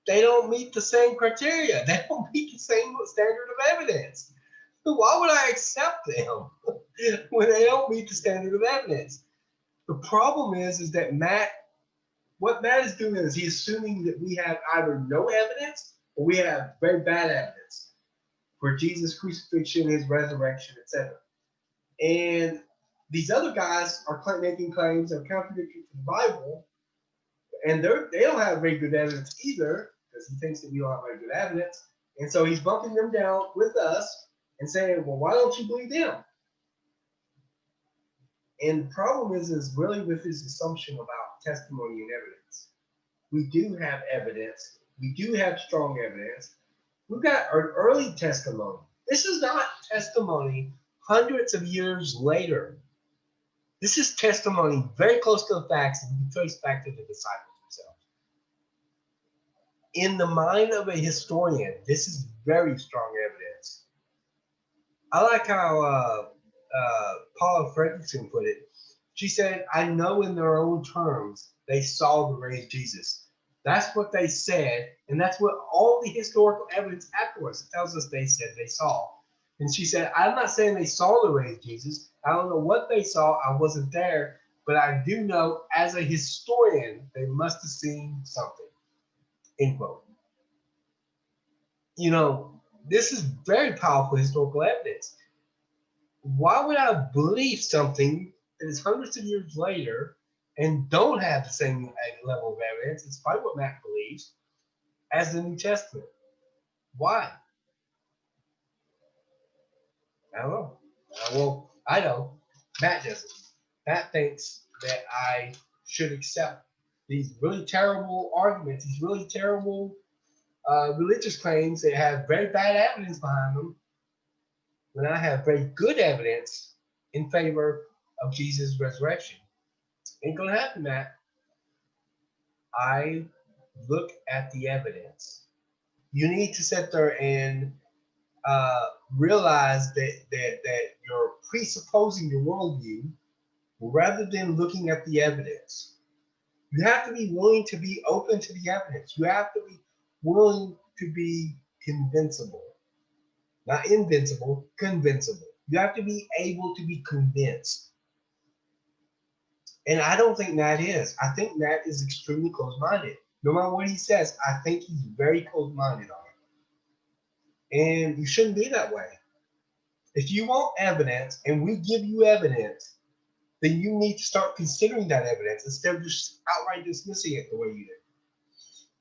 They don't meet the same criteria. They don't meet the same standard of evidence. So why would I accept them when they don't meet the standard of evidence? The problem is that what Matt is doing is he's assuming that we have either no evidence or we have very bad evidence for Jesus' crucifixion, his resurrection, etc. And these other guys are making claims that are contradictory to the Bible, and they don't have very good evidence either, because he thinks that we don't have very good evidence. And so he's bumping them down with us and saying, well, why don't you believe them? And the problem is really with his assumption about testimony and evidence. We do have evidence. We do have strong evidence. We've got an early testimony. This is not testimony hundreds of years later. This is testimony very close to the facts, and you can trace back to the disciples themselves. In the mind of a historian, this is very strong evidence. I like how Paula Fredrickson put it. She said, I know in their own terms they saw the raised Jesus. That's what they said, and that's what all the historical evidence afterwards tells us they said they saw. And she said, I'm not saying they saw the raised Jesus. I don't know what they saw. I wasn't there. But I do know, as a historian, they must have seen something. End quote. This is very powerful historical evidence. Why would I believe something that is hundreds of years later and don't have the same level of evidence, it's probably what Matt believes, as the New Testament? Why? I don't know. Well, I know. Matt doesn't. Matt thinks that I should accept these really terrible arguments, these really terrible religious claims that have very bad evidence behind them, when I have very good evidence in favor of Jesus' resurrection. Ain't gonna happen, Matt. I look at the evidence. You need to sit there and realize that you're presupposing your worldview rather than looking at the evidence. You have to be willing to be open to the evidence. You have to be willing to be convincible. Not invincible, convincible. You have to be able to be convinced. And I don't think Nat is. I think Nat is extremely close-minded. No matter what he says, I think he's very close-minded on it. And you shouldn't be that way. If you want evidence and we give you evidence, then you need to start considering that evidence instead of just outright dismissing it the way you did.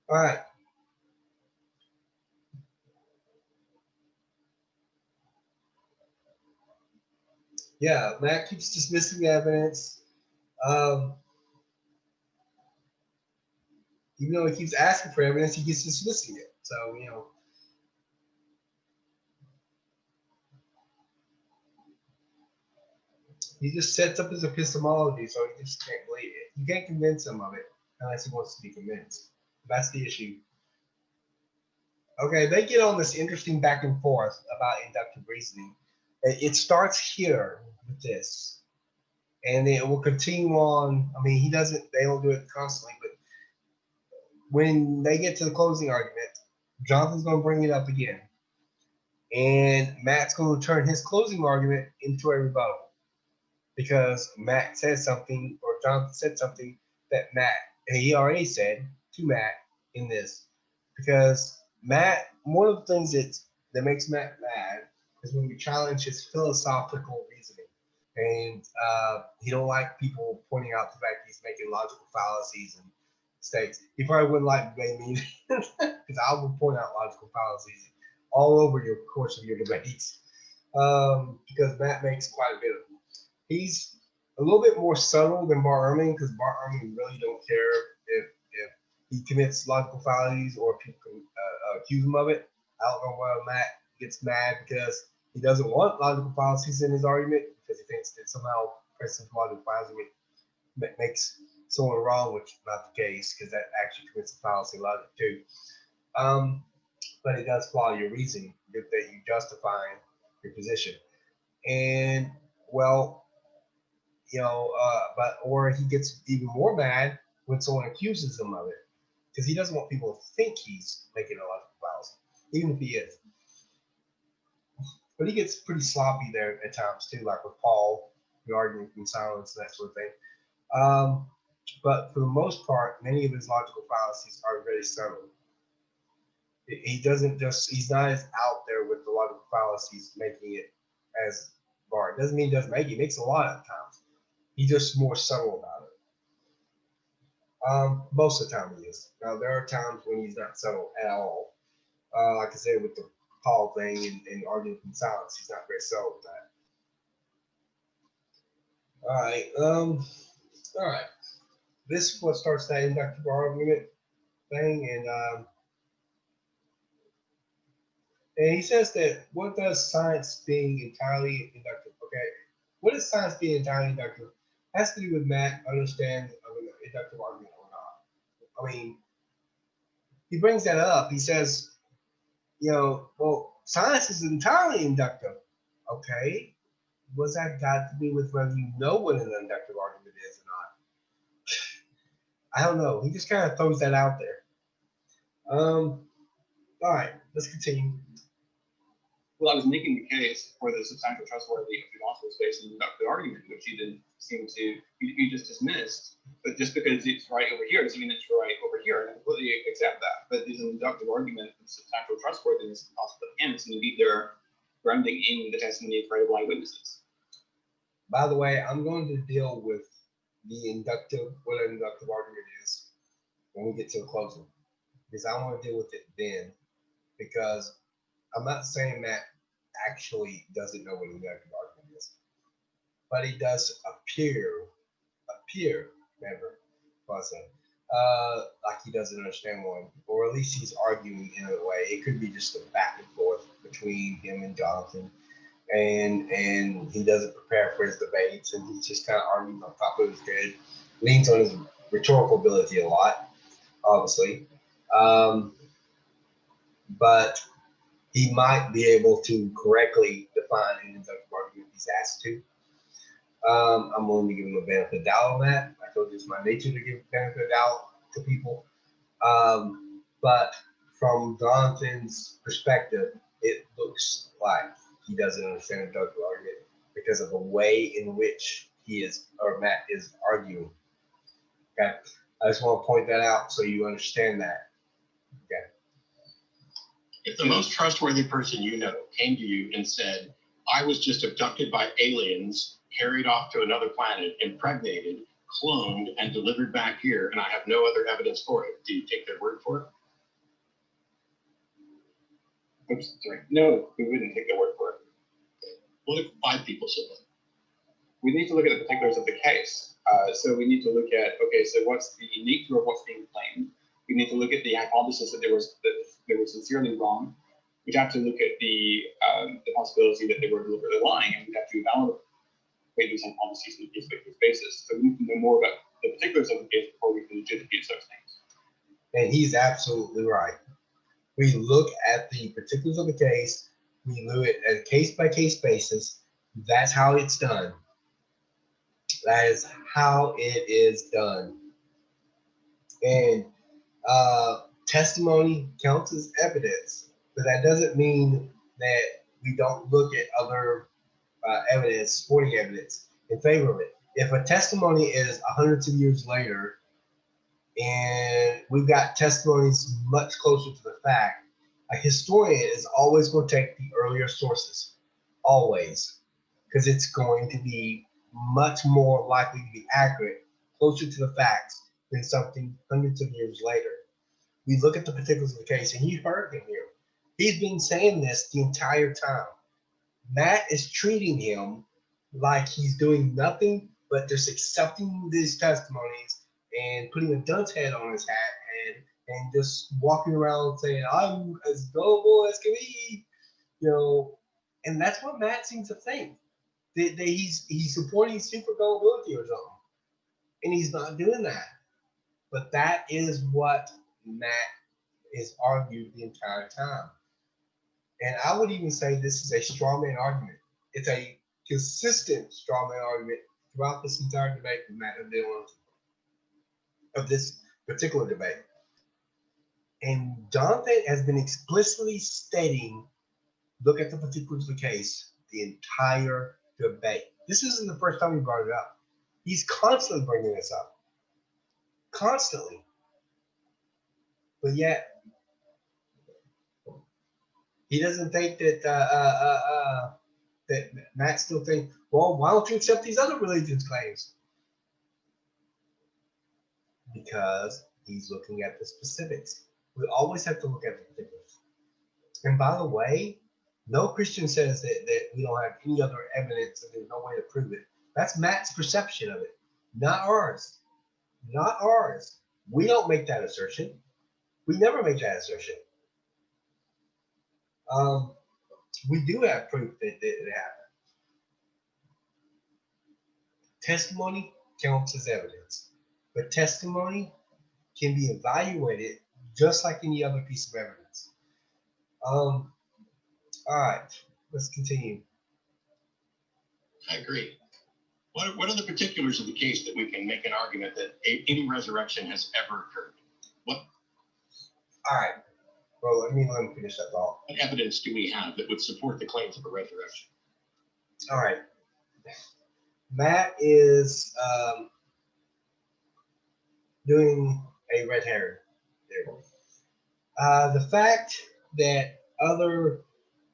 All right. Yeah, Matt keeps dismissing the evidence. Even though he keeps asking for evidence, he keeps dismissing it. So, he just sets up his epistemology, so he just can't believe it. You can't convince him of it unless he wants to be convinced. That's the issue. Okay, they get on this interesting back and forth about inductive reasoning. It starts here with this, and it will continue on. I mean, they don't do it constantly, but when they get to the closing argument, Jonathan's going to bring it up again. And Matt's going to turn his closing argument into a rebuttal. Because Matt says something, or Jonathan said something that he already said to Matt in this. Because Matt, one of the things that that makes Matt mad is when we challenge his philosophical reasoning. And he don't like people pointing out the fact he's making logical fallacies and mistakes. He probably wouldn't like me because I will point out logical fallacies all over your course of your debates. Because Matt makes quite a bit of them. He's a little bit more subtle than Bart Ehrman because Bart Ehrman really don't care if he commits logical fallacies or if people can accuse him of it. I don't know why Matt gets mad because he doesn't want logical fallacies in his argument because he thinks that somehow pressing logical fallacy makes someone wrong, which is not the case because that actually commits a fallacy logic too. But it does follow your reasoning that you justifying your position. And well, or he gets even more mad when someone accuses him of it because he doesn't want people to think he's making a logical fallacy, even if he is. But he gets pretty sloppy there at times too, like with Paul, the arguing from silence and that sort of thing. But for the most part, many of his logical fallacies are very subtle. He's not as out there with the logical fallacies, making it as Bart. Doesn't mean he doesn't make it. He makes a lot of times. He's just more subtle about it. Most of the time he is. Now, there are times when he's not subtle at all. Like I said, with the Paul thing and arguing from silence, he's not very subtle with that. All right. This is what starts that inductive argument thing, and he says that what does science being entirely inductive? Okay, what is science being entirely inductive? Has to do with Matt understanding of an inductive argument or not. I mean, he brings that up. He says, well, science is entirely inductive. Okay, what's that got to do with whether you know what an inductive argument is or not? I don't know. He just kind of throws that out there. All right, let's continue. Well, I was making the case for the substantial trustworthy of the gospel space in the inductive argument, which you didn't seem to, you just dismissed. But just because it's right over here doesn't mean it's right over here. And I completely accept that. But there's an inductive argument of substantial trustworthiness of the gospel against, and indeed they're grounding in the testimony of credible eyewitnesses. By the way, I'm going to deal with what an inductive argument is when we get to a closing, because I want to deal with it then, because I'm not saying Matt actually doesn't know what an inductive argument is, but he does appear, remember, like he doesn't understand one, or at least he's arguing in a way. It could be just a back and forth between him and Jonathan, and he doesn't prepare for his debates, and he's just kind of arguing on top of his head, leans on his rhetorical ability a lot, obviously, but he might be able to correctly define an inductive argument if he's asked to. I'm willing to give him a benefit of doubt on that. I told you it's my nature to give benefit of doubt to people. But from Jonathan's perspective, it looks like he doesn't understand an inductive argument because of the way in which Matt is arguing. Okay, I just want to point that out so you understand that. Okay. If the most trustworthy person you know came to you and said, I was just abducted by aliens, carried off to another planet, impregnated, cloned, and delivered back here, and I have no other evidence for it, do you take their word for it? Oops, sorry. No, we wouldn't take their word for it. What if 5 people said that? We need to look at the particulars of the case. So we need to look at, okay, so what's the nature of what's being claimed? We need to look at the hypothesis that they were sincerely wrong. We'd have to look at the possibility that they were deliberately lying, and we'd have to evaluate those hypotheses on a case-by-case basis. So we need to know more about the particulars of the case before we can adjudicate such things. And he's absolutely right. We look at the particulars of the case. We look at a case-by-case basis. That's how it's done. That is how it is done. And testimony counts as evidence, but that doesn't mean that we don't look at other evidence, supporting evidence in favor of it. If a testimony is hundreds of years later, and we've got testimonies much closer to the fact, A historian is always going to take the earlier sources, always, because it's going to be much more likely to be accurate, closer to the facts than something hundreds of years later. We look at the particulars of the case, and you heard him here. He's been saying this the entire time. Matt is treating him like he's doing nothing but just accepting these testimonies and putting a dunce head on his hat and just walking around saying, I'm as gullible as can be, you know. And that's what Matt seems to think. That he's supporting super gullibility or something. And he's not doing that. But that is what Matt is argued the entire time. And I would even say this is a straw man argument. It's a consistent straw man argument throughout this entire debate with Matt and Dillahunty of this particular debate. And Jonathan has been explicitly stating, look at the particulars of the case, the entire debate. This isn't the first time he brought it up. He's constantly bringing this up. Constantly. But yet, he doesn't think that that Matt still thinks, well, why don't you accept these other religions' claims? Because he's looking at the specifics. We always have to look at the particulars. And by the way, no Christian says that we don't have any other evidence and there's no way to prove it. That's Matt's perception of it, not ours. Not ours. We don't make that assertion. We never make that assertion. We do have proof that it happened. Testimony counts as evidence, but testimony can be evaluated just like any other piece of evidence. All right, let's continue. I agree. What are the particulars of the case that we can make an argument that any resurrection has ever occurred? What? All right. Well, let me finish that thought. What evidence do we have that would support the claims of a resurrection? All right. Matt is doing a red herring. There. The fact that other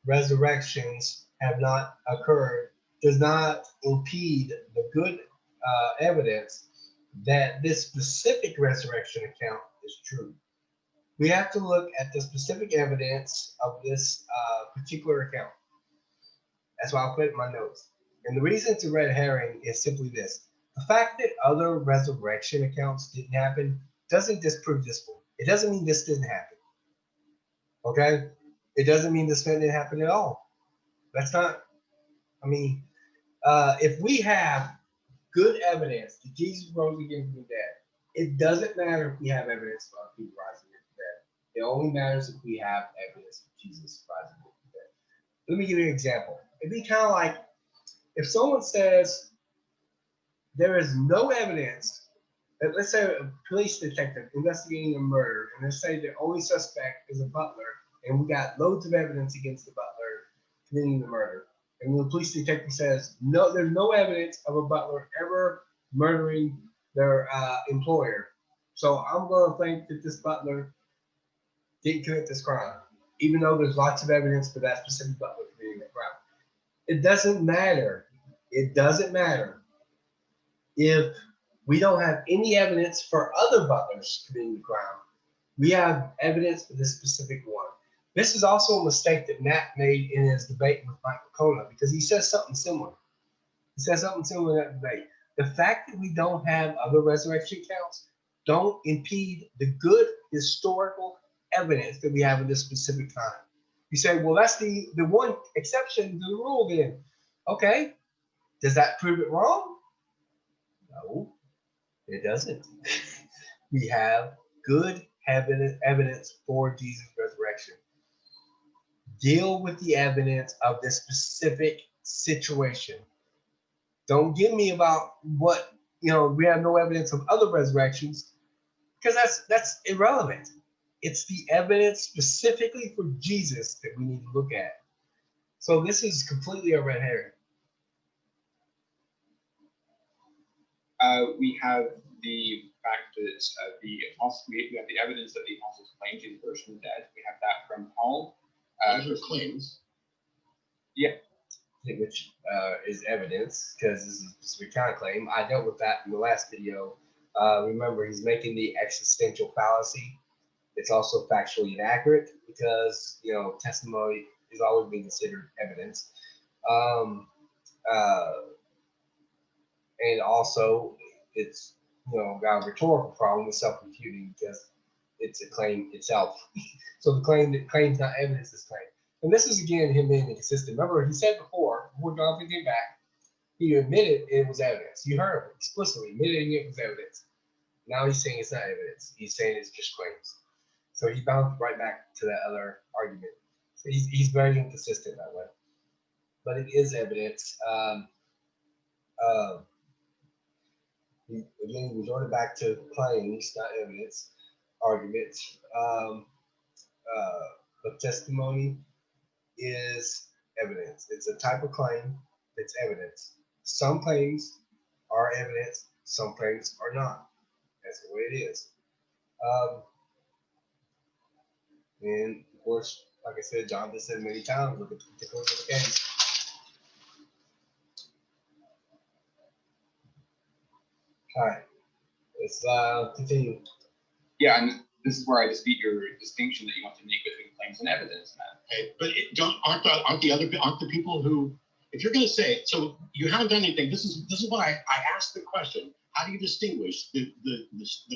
resurrections have not occurred does not impede the good evidence that this specific resurrection account is true. We have to look at the specific evidence of this particular account. That's why I put it in my notes. And the reason it's a red herring is simply this. The fact that other resurrection accounts didn't happen doesn't disprove this one. It doesn't mean this didn't happen. Okay? It doesn't mean this didn't happen at all. That's not, if we have good evidence that Jesus rose again from the dead, it doesn't matter if we have evidence of people rising from the dead. It only matters if we have evidence of Jesus rising from the dead. Let me give you an example. It'd be kind of like if someone says there is no evidence, let's say a police detective investigating a murder, and they say the only suspect is a butler, and we got loads of evidence against the butler committing the murder. And the police detective says, no, there's no evidence of a butler ever murdering their employer. So I'm going to think that this butler didn't commit this crime, even though there's lots of evidence for that specific butler committing the crime. It doesn't matter. It doesn't matter if we don't have any evidence for other butlers committing the crime. We have evidence for this specific one. This is also a mistake that Matt made in his debate with Mike McCona because he says something similar. He says something similar in that debate. The fact that we don't have other resurrection accounts don't impede the good historical evidence that we have in this specific time. You say, well, that's the one exception to the rule then. Okay. Does that prove it wrong? No, it doesn't. We have good evidence for Jesus' resurrection. Deal with the evidence of this specific situation. Don't give me about what, we have no evidence of other resurrections, because that's irrelevant. It's the evidence specifically for Jesus that we need to look at. So this is completely a red herring. We have the fact that we have the evidence that the apostles claimed Jesus rose from the dead. We have that from Paul. Those are claims. Yeah. Which is evidence, because this is a specific kind of claim. I dealt with that in the last video. Remember, he's making the existential fallacy. It's also factually inaccurate because, you know, testimony is always being considered evidence. And also, it's, you know, got a rhetorical problem with self-refuting because it's a claim itself. So the claim's not evidence, is claim. And this is, again, him being inconsistent. Remember, he said before Jonathan came back, he admitted it was evidence. You heard him explicitly admitting it was evidence. Now he's saying it's not evidence. He's saying it's just claims. So he bounced right back to that other argument. So he's very inconsistent that way. But it is evidence. Again, we resorted back to claims, not evidence, arguments. But testimony is evidence. It's a type of claim that's evidence. Some claims are evidence, some claims are not. That's the way it is. And of course, like I said, Jonathan said many times, look at the particulars of the case. All right, let's continue. Yeah, and this is where I dispute your distinction that you want to make between claims and evidence, man. Okay, but aren't the people who, if you're going to say, so you haven't done anything, this is what I asked the question. How do you distinguish the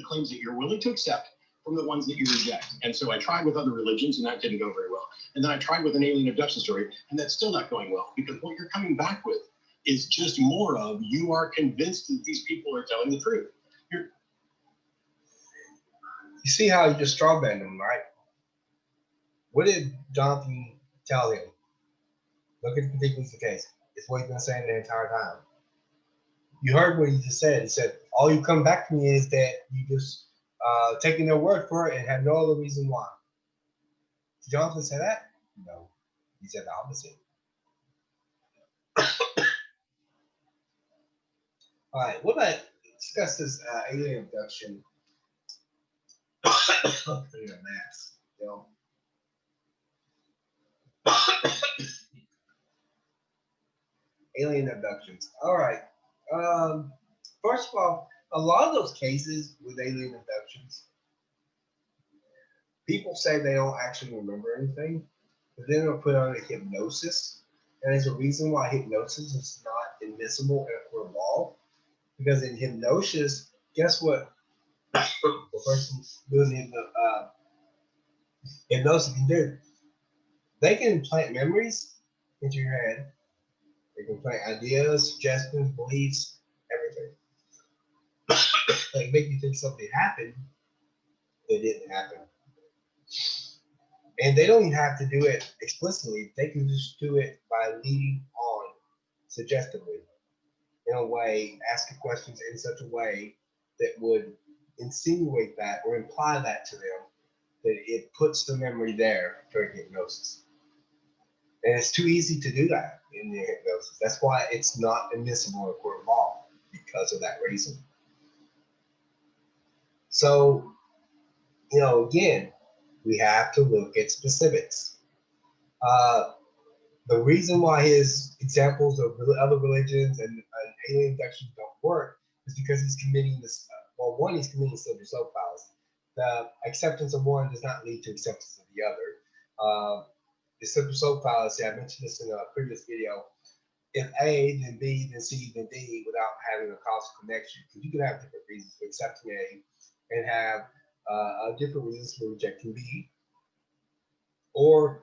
claims that you're willing to accept from the ones that you reject? And so I tried with other religions, and that didn't go very well. And then I tried with an alien abduction story, and that's still not going well, because what you're coming back with is just more of, you are convinced that these people are telling the truth. You see how you just straw banned him, right? What did Jonathan tell him? Look at the particulars of the case. It's what he's been saying the entire time. You heard what he just said. He said, all you come back to me is that you just taking their word for it and have no other reason why. Did Jonathan say that? No. He said the opposite. All right, what about discuss this alien abduction? Putting a mask, you know. Alien abductions. All right. First of all, a lot of those cases with alien abductions, people say they don't actually remember anything, but then they'll put on a hypnosis. And there's a reason why hypnosis is not admissible in a court of law. Because in hypnosis, guess what the person doing hypnosis can do? They can implant memories into your head. They can implant ideas, suggestions, beliefs, everything. They make you think something happened that didn't happen. And they don't even have to do it explicitly. They can just do it by leading on suggestively. In a way, asking questions in such a way that would insinuate that or imply that to them, that it puts the memory there during hypnosis. And it's too easy to do that in the hypnosis. That's why it's not admissible in a court of law, because of that reason. So, you know, again, we have to look at specifics. The reason why his examples of other religions and alien abductions don't work is because he's committing this. Well, one, he's committing slippery slope fallacy. The acceptance of one does not lead to acceptance of the other. The slippery slope fallacy, I mentioned this in a previous video. If A, then B, then C, then D, without having a causal connection, because you can have different reasons for accepting A and have different reasons for rejecting B, or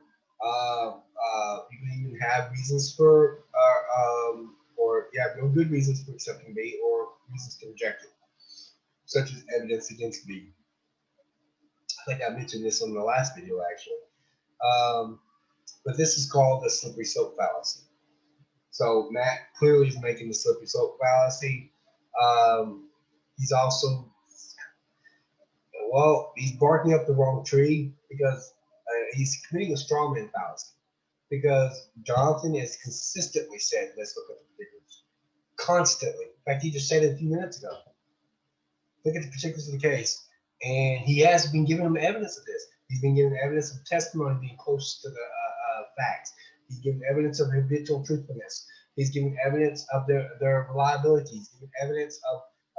you can even have reasons for, or you have no good reasons for accepting B or reasons to reject it, such as evidence against B. I think I mentioned this on the last video, actually. But this is called the slippery slope fallacy. So Matt clearly is making the slippery slope fallacy. He's also, well, he's barking up the wrong tree because he's committing a straw man fallacy. Because Jonathan has consistently said, let's look at the particulars. Constantly. In fact, he just said it a few minutes ago. Look at the particulars of the case. And he has been giving them evidence of this. He's been giving evidence of testimony being close to the facts. He's given evidence of habitual truthfulness. He's given evidence of their reliability. He's given evidence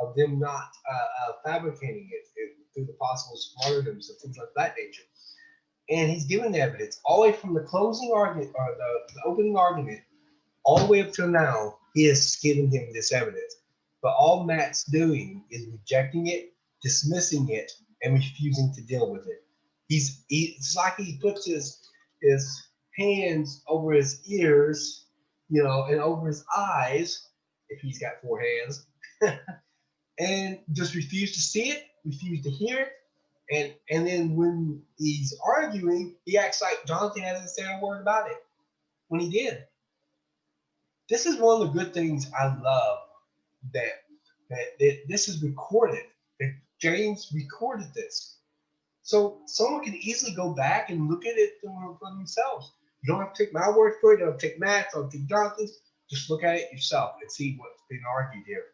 of them not fabricating it through the possible martyrdoms and things like that nature. And he's given the evidence all the way from the closing argument or the opening argument all the way up till now. He has given him this evidence. But all Matt's doing is rejecting it, dismissing it, and refusing to deal with it. It's like he puts his hands over his ears, you know, and over his eyes, if he's got 4 hands, and just refuse to see it, refuse to hear it. And then when he's arguing, he acts like Jonathan hasn't said a word about it when he did. This is one of the good things I love that this is recorded, that James recorded this. So someone can easily go back and look at it for themselves. You don't have to take my word for it. You don't have to take Matt's, don't take Jonathan's. Just look at it yourself and see what's being argued here.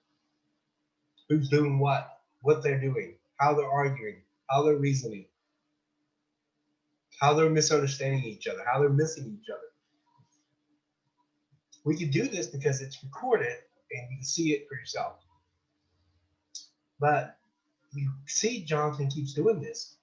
Who's doing what they're doing, how they're arguing, how they're reasoning, how they're misunderstanding each other, how they're missing each other. We can do this because it's recorded and you can see it for yourself. But you see Jonathan keeps doing this.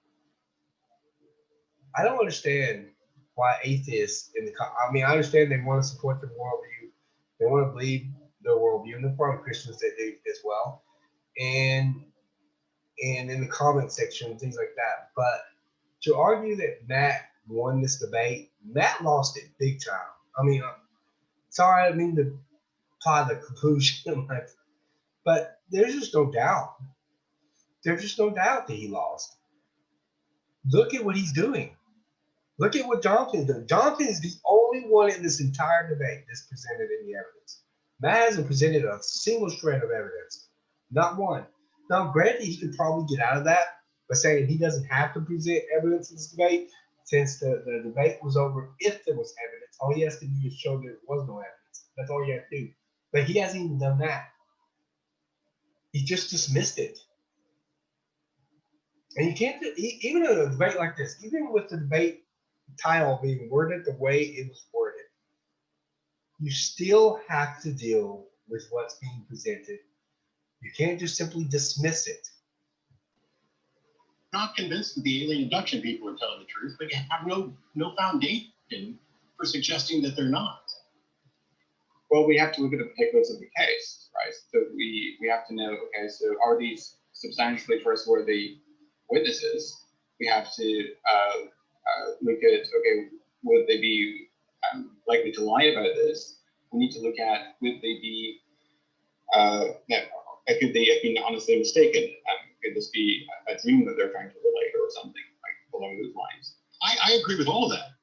I don't understand why atheists I understand they want to support their worldview. They want to believe their worldview, and there are probably Christians that do as well. And in the comment section, things like that. But to argue that Matt won this debate, Matt lost it big time. I mean, sorry, I didn't mean to apply the conclusion, but there's just no doubt. There's just no doubt that he lost. Look at what he's doing. Look at what Jonathan is doing. Jonathan is the only one in this entire debate that's presented any evidence. Matt hasn't presented a single shred of evidence. Not one. Now, granted, he could probably get out of that by saying he doesn't have to present evidence in this debate since the debate was over. If there was evidence, all he has to do is show there was no evidence. That's all you have to do. But he hasn't even done that. He just dismissed it. And you can't, even in a debate like this, even with the debate title being worded the way it was worded, you still have to deal with what's being presented. You can't just simply dismiss it. Not convinced that the alien abduction people are telling the truth, but you have no foundation for suggesting that they're not. Well, we have to look at the particulars of the case, right? So we have to know, okay, so are these substantially trustworthy witnesses? We have to look at, okay, would they be likely to lie about this? We need to look at, would they be, could they have been honestly mistaken? Could this be a dream that they're trying to relate or something like along those lines? I agree with all of that.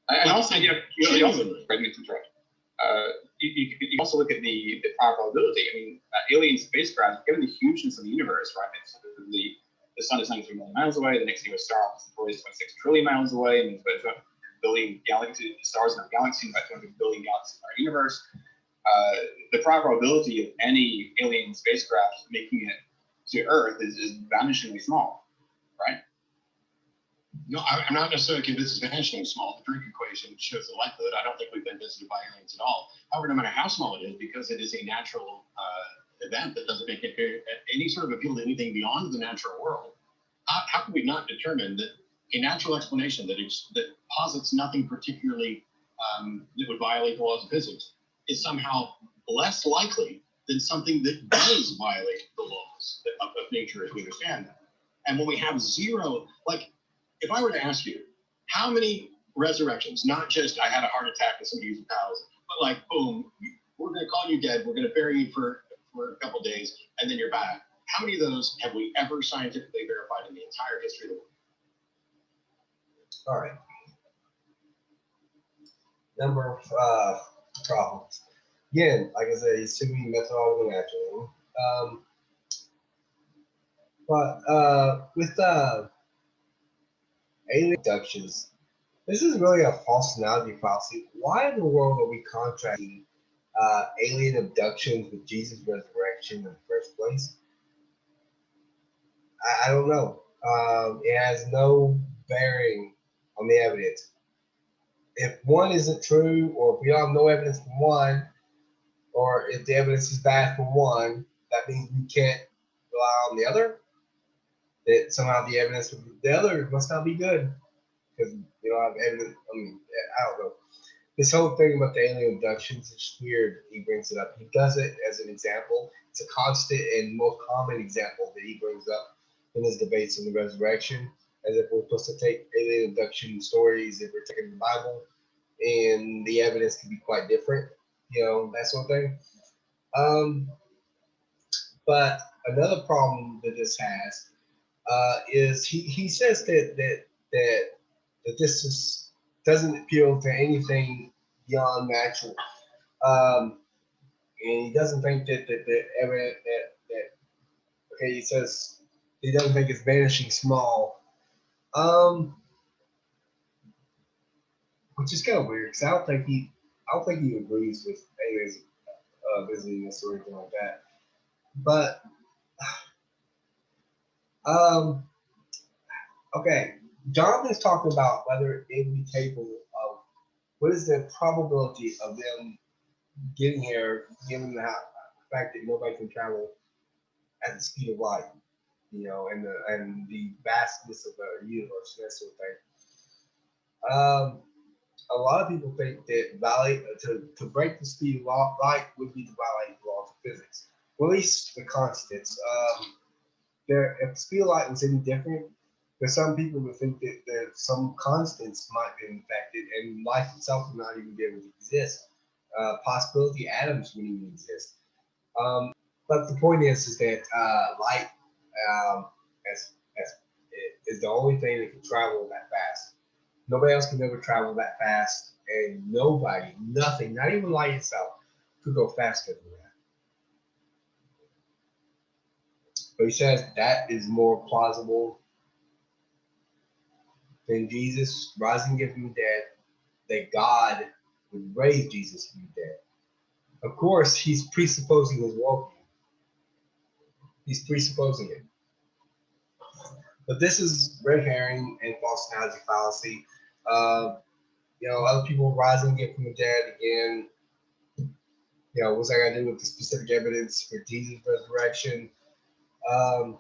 And also, you also, right, me to interrupt. You also look at the probability. I mean, alien spacecraft, given the hugeness of the universe, right? So the sun is 93 million miles away. The next nearest star is 26 trillion miles away. I mean, it's about 200 billion stars in our galaxy, about 200 billion galaxies in our universe. The probability of any alien spacecraft making it to Earth is vanishingly small, right? No, I'm not necessarily convinced it's vanishingly small. The Drake equation shows the likelihood. I don't think we've been visited by aliens at all. However, no matter how small it is, because it is a natural event that doesn't make it any sort of appeal to anything beyond the natural world, how can we not determine that a natural explanation that posits nothing particularly that would violate the laws of physics is somehow less likely than something that does violate the laws of nature as we understand them? And when we have zero, like, if I were to ask you, how many resurrections, not just I had a heart attack and somebody used powers, but like, boom, we're going to call you dead, we're going to bury you for a couple days, and then you're back. How many of those have we ever scientifically verified in the entire history of the world? All right. Number of problems. Again, like I said, he's assuming methodology naturally. But with alien abductions, this is really a false analogy fallacy. Why in the world are we contrasting alien abductions with Jesus' resurrection in the first place? I don't know. It has no bearing on the evidence. If one isn't true, or if we don't have no evidence from one, or if the evidence is bad from one, that means we can't rely on the other. That somehow the evidence of the other must not be good because we don't have evidence. I mean, I don't know. This whole thing about the alien abductions is weird. He brings it up. He does it as an example. It's a constant and most common example that he brings up in his debates on the resurrection, as if we're supposed to take alien abduction stories if we're taking the Bible, and the evidence can be quite different. That sort of thing. But another problem that this has is he says that this doesn't appeal to anything beyond natural, and he doesn't think that the evidence that okay, he says he doesn't think it's vanishing small, which is kind of weird because I don't think he agrees with aliens visiting us or anything like that. But okay, Jonathan's talking about whether it would be capable of what is the probability of them getting here, given the fact that nobody can travel at the speed of light, and the vastness of the universe, and that sort of thing. A lot of people think that to break the speed of light would be to violate the laws of physics, or at least the constants. If the speed of light was any different, there's some people who think that some constants might be affected and life itself would not even be able to exist. Possibility atoms wouldn't even exist. But the point is that light is the only thing that can travel that fast. Nobody else can ever travel that fast, and nothing, not even light itself, could go faster than that. But he says that is more plausible than Jesus rising again from the dead, that God would raise Jesus from the dead. Of course, he's presupposing his worldview. He's presupposing it. But this is red herring and false analogy fallacy. Other people rising again from the dead again. What's that got to do with the specific evidence for Jesus' resurrection? Of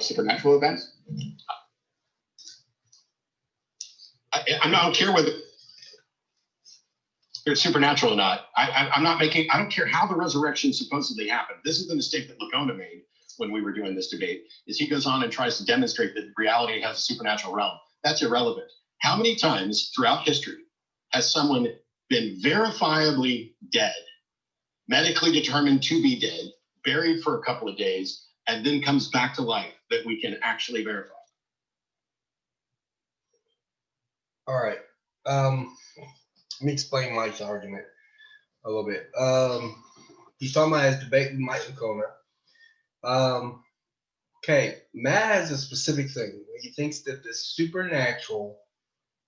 supernatural events. I don't care whether it's supernatural or not. I don't care how the resurrection supposedly happened. This is the mistake that Lagona made when we were doing this debate, is he goes on and tries to demonstrate that reality has a supernatural realm. That's irrelevant. How many times throughout history has someone been verifiably dead, medically determined to be dead, buried for a couple of days, and then comes back to life that we can actually verify? All right. Let me explain Mike's argument a little bit. He's talking about his debate with Mike Lagona. Okay, Matt has a specific thing. He thinks that the supernatural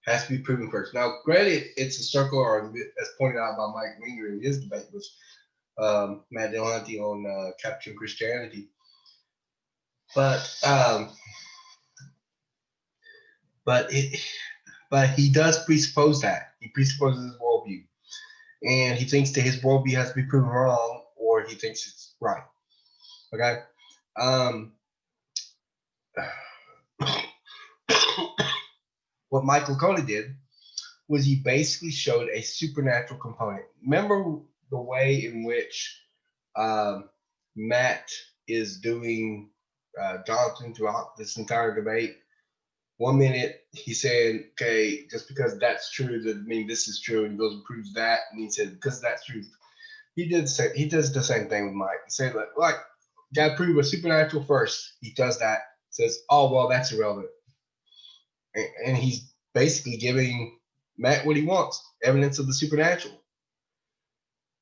has to be proven first. Now, granted, it's a circular argument, as pointed out by Mike Winger in his debate with Matt Dillahunty on Capturing Christianity. But he does presuppose that. He presupposes his worldview. And he thinks that his worldview has to be proven wrong, or he thinks it's right. Okay? What Mike Lagona did was he basically showed a supernatural component. Remember the way in which Matt is doing Jonathan throughout this entire debate? 1 minute he's saying, okay, just because that's true doesn't mean this is true, and he goes and proves that, and he said because that's true. He does the same thing with Mike. He said like gotta prove a supernatural first. He does that. Says, oh well, that's irrelevant, and he's basically giving Matt what he wants, evidence of the supernatural.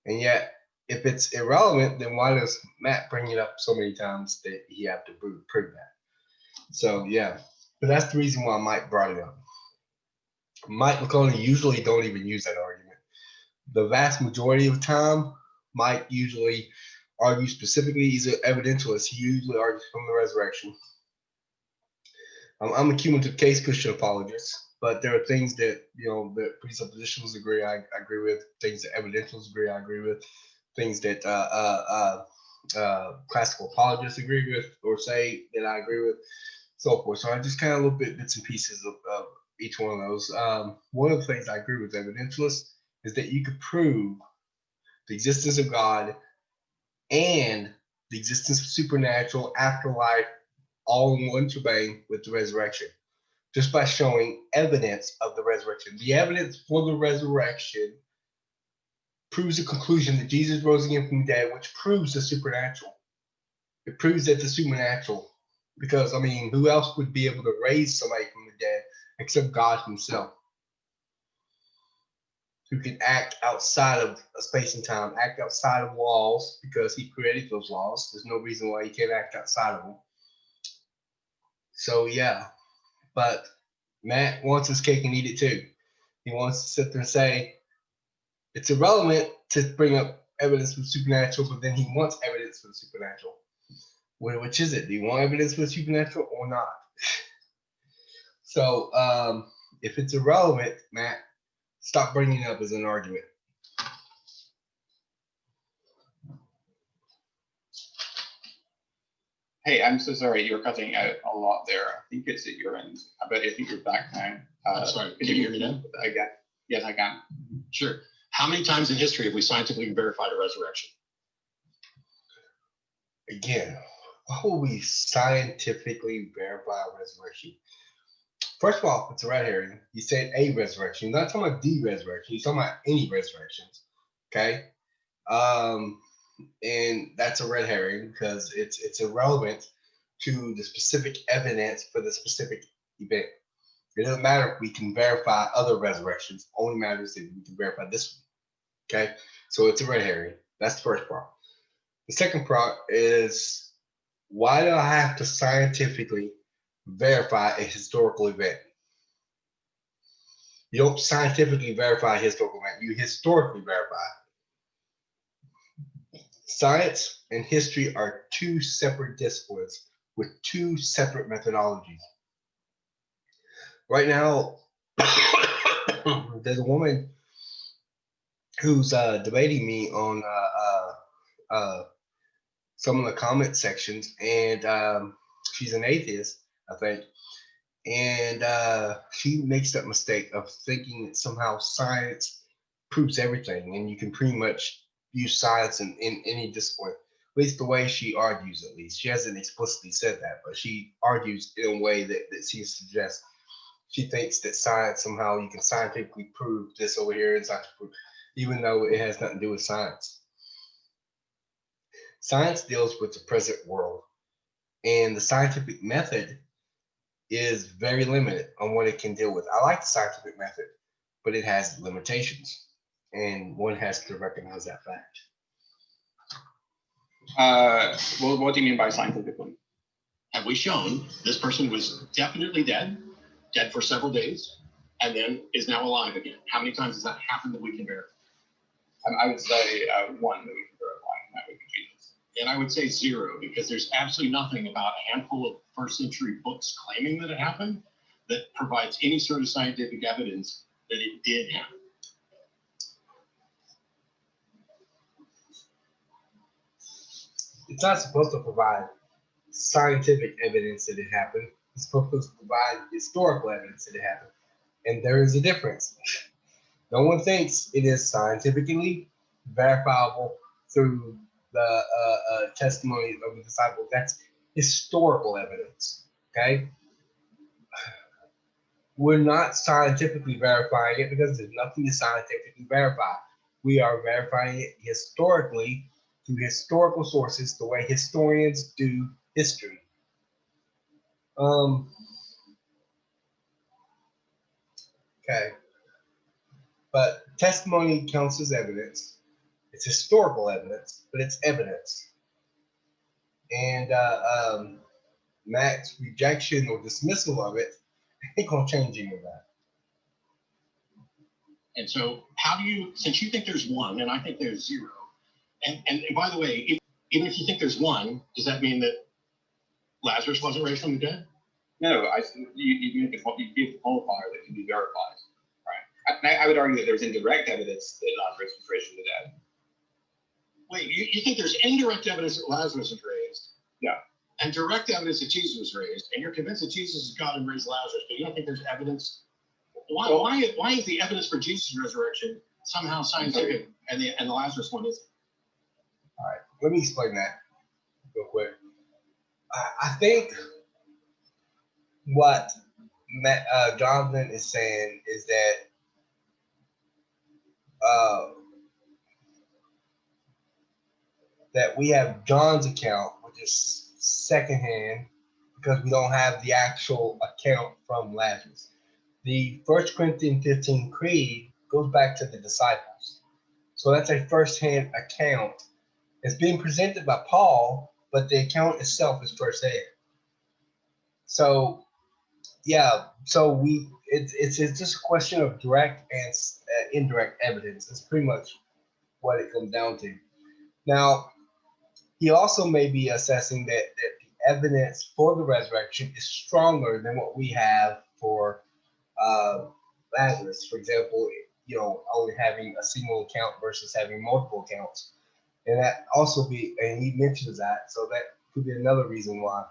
And yet, if it's irrelevant, then why does Matt bring it up so many times that he have to prove that? So yeah. But that's the reason why Mike brought it up. Mike Lagona usually don't even use that argument. The vast majority of time, Mike usually argues specifically. He's an evidentialist. He usually argues from the resurrection. I'm a cumulative case Christian apologist, but there are things that, that presuppositionalists agree. I agree with things that evidentialists agree. I agree with things that classical apologists agree with, or say that I agree with, so forth. So I just kind of look at bits and pieces of each one of those. One of the things I agree with evidentialists is that you could prove the existence of God and the existence of supernatural afterlife all in one shebang with the resurrection, just by showing evidence of the resurrection. The evidence for the resurrection proves the conclusion that Jesus rose again from the dead, which proves the supernatural. It proves that the supernatural, because, I mean, who else would be able to raise somebody from the dead except God himself, who can act outside of space and time, act outside of laws, because he created those laws. There's no reason why he can't act outside of them. So, yeah, but Matt wants his cake and eat it too. He wants to sit there and say it's irrelevant to bring up evidence for the supernatural, but then he wants evidence for the supernatural. Which is it? Do you want evidence for the supernatural or not? So, if it's irrelevant, Matt, stop bringing it up as an argument. Hey, I'm so sorry. You're cutting out a lot there. I think it's at your end. I think you're back now. I'm sorry. Can you hear me now? Yes, I can. Sure. How many times in history have we scientifically verified a resurrection? Again, why would we scientifically verify a resurrection? First of all, it's a red herring. You said a resurrection. You're not talking about the resurrection. You're talking about any resurrections. Okay? And that's a red herring because it's irrelevant to the specific evidence for the specific event. It doesn't matter if we can verify other resurrections. Only matters if we can verify this one. Okay? So it's a red herring. That's the first part. The second part is, why do I have to scientifically verify a historical event? You don't scientifically verify a historical event. You historically verify it. Science and history are two separate disciplines with two separate methodologies. Right now, there's a woman who's debating me on some of the comment sections, and she's an atheist, I think. And she makes that mistake of thinking that somehow science proves everything, and you can pretty much use science in any discipline. At least the way she argues, at least. She hasn't explicitly said that, but she argues in a way that seems to suggest she thinks that science, somehow you can scientifically prove this over here, and even though it has nothing to do with science. Science deals with the present world, and the scientific method is very limited on what it can deal with. I like the scientific method, but it has limitations, and one has to recognize that fact. Well, what do you mean by scientifically? Have we shown this person was definitely dead for several days, and then is now alive again? How many times has that happened that we can verify? I would say one that we can verify, and that would be Jesus. And I would say zero, because there's absolutely nothing about a handful of first century books claiming that it happened that provides any sort of scientific evidence that it did happen. It's not supposed to provide scientific evidence that it happened. It's supposed to provide historical evidence that it happened. And there is a difference. No one thinks it is scientifically verifiable through the testimony of the disciples. That's historical evidence, okay? We're not scientifically verifying it because there's nothing to scientifically verify. We are verifying it historically through historical sources, the way historians do history. Okay. But testimony counts as evidence. It's historical evidence, but it's evidence. And Matt's rejection or dismissal of it ain't gonna change any of that. And so how do you, since you think there's one, and I think there's zero, and by the way, even if you think there's one, does that mean that Lazarus wasn't raised from the dead? No, you give a qualifier that can be verified, right? I would argue that there's indirect evidence that Lazarus was raised from the dead. Wait, you think there's indirect evidence that Lazarus was raised? Yeah. And direct evidence that Jesus was raised, and you're convinced that Jesus is God and raised Lazarus, but you don't think there's evidence? Why is the evidence for Jesus' resurrection somehow scientific and the Lazarus one isn't? All right, let me explain that real quick. I think what Jonathan is saying is that we have John's account, which is secondhand, because we don't have the actual account from Lazarus. The 1 Corinthians 15 creed goes back to the disciples. So that's a first-hand account. It's being presented by Paul, but the account itself is first-hand. So, yeah, so it's just a question of direct and indirect evidence. It's pretty much what it comes down to. Now, he also may be assessing that the evidence for the resurrection is stronger than what we have for Lazarus, for example, only having a single account versus having multiple accounts. And that also and he mentions that, so that could be another reason why.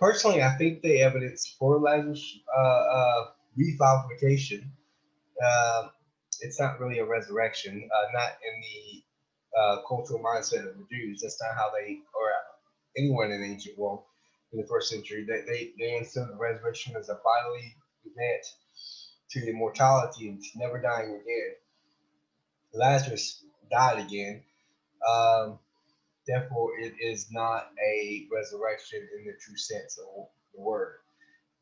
Personally, I think the evidence for Lazarus' revivification, it's not really a resurrection, not in the cultural mindset of the Jews. That's not how they, or anyone in the ancient world in the first century, they understood the resurrection as a bodily event to immortality and never dying again. Lazarus died again. Therefore, it is not a resurrection in the true sense of the word.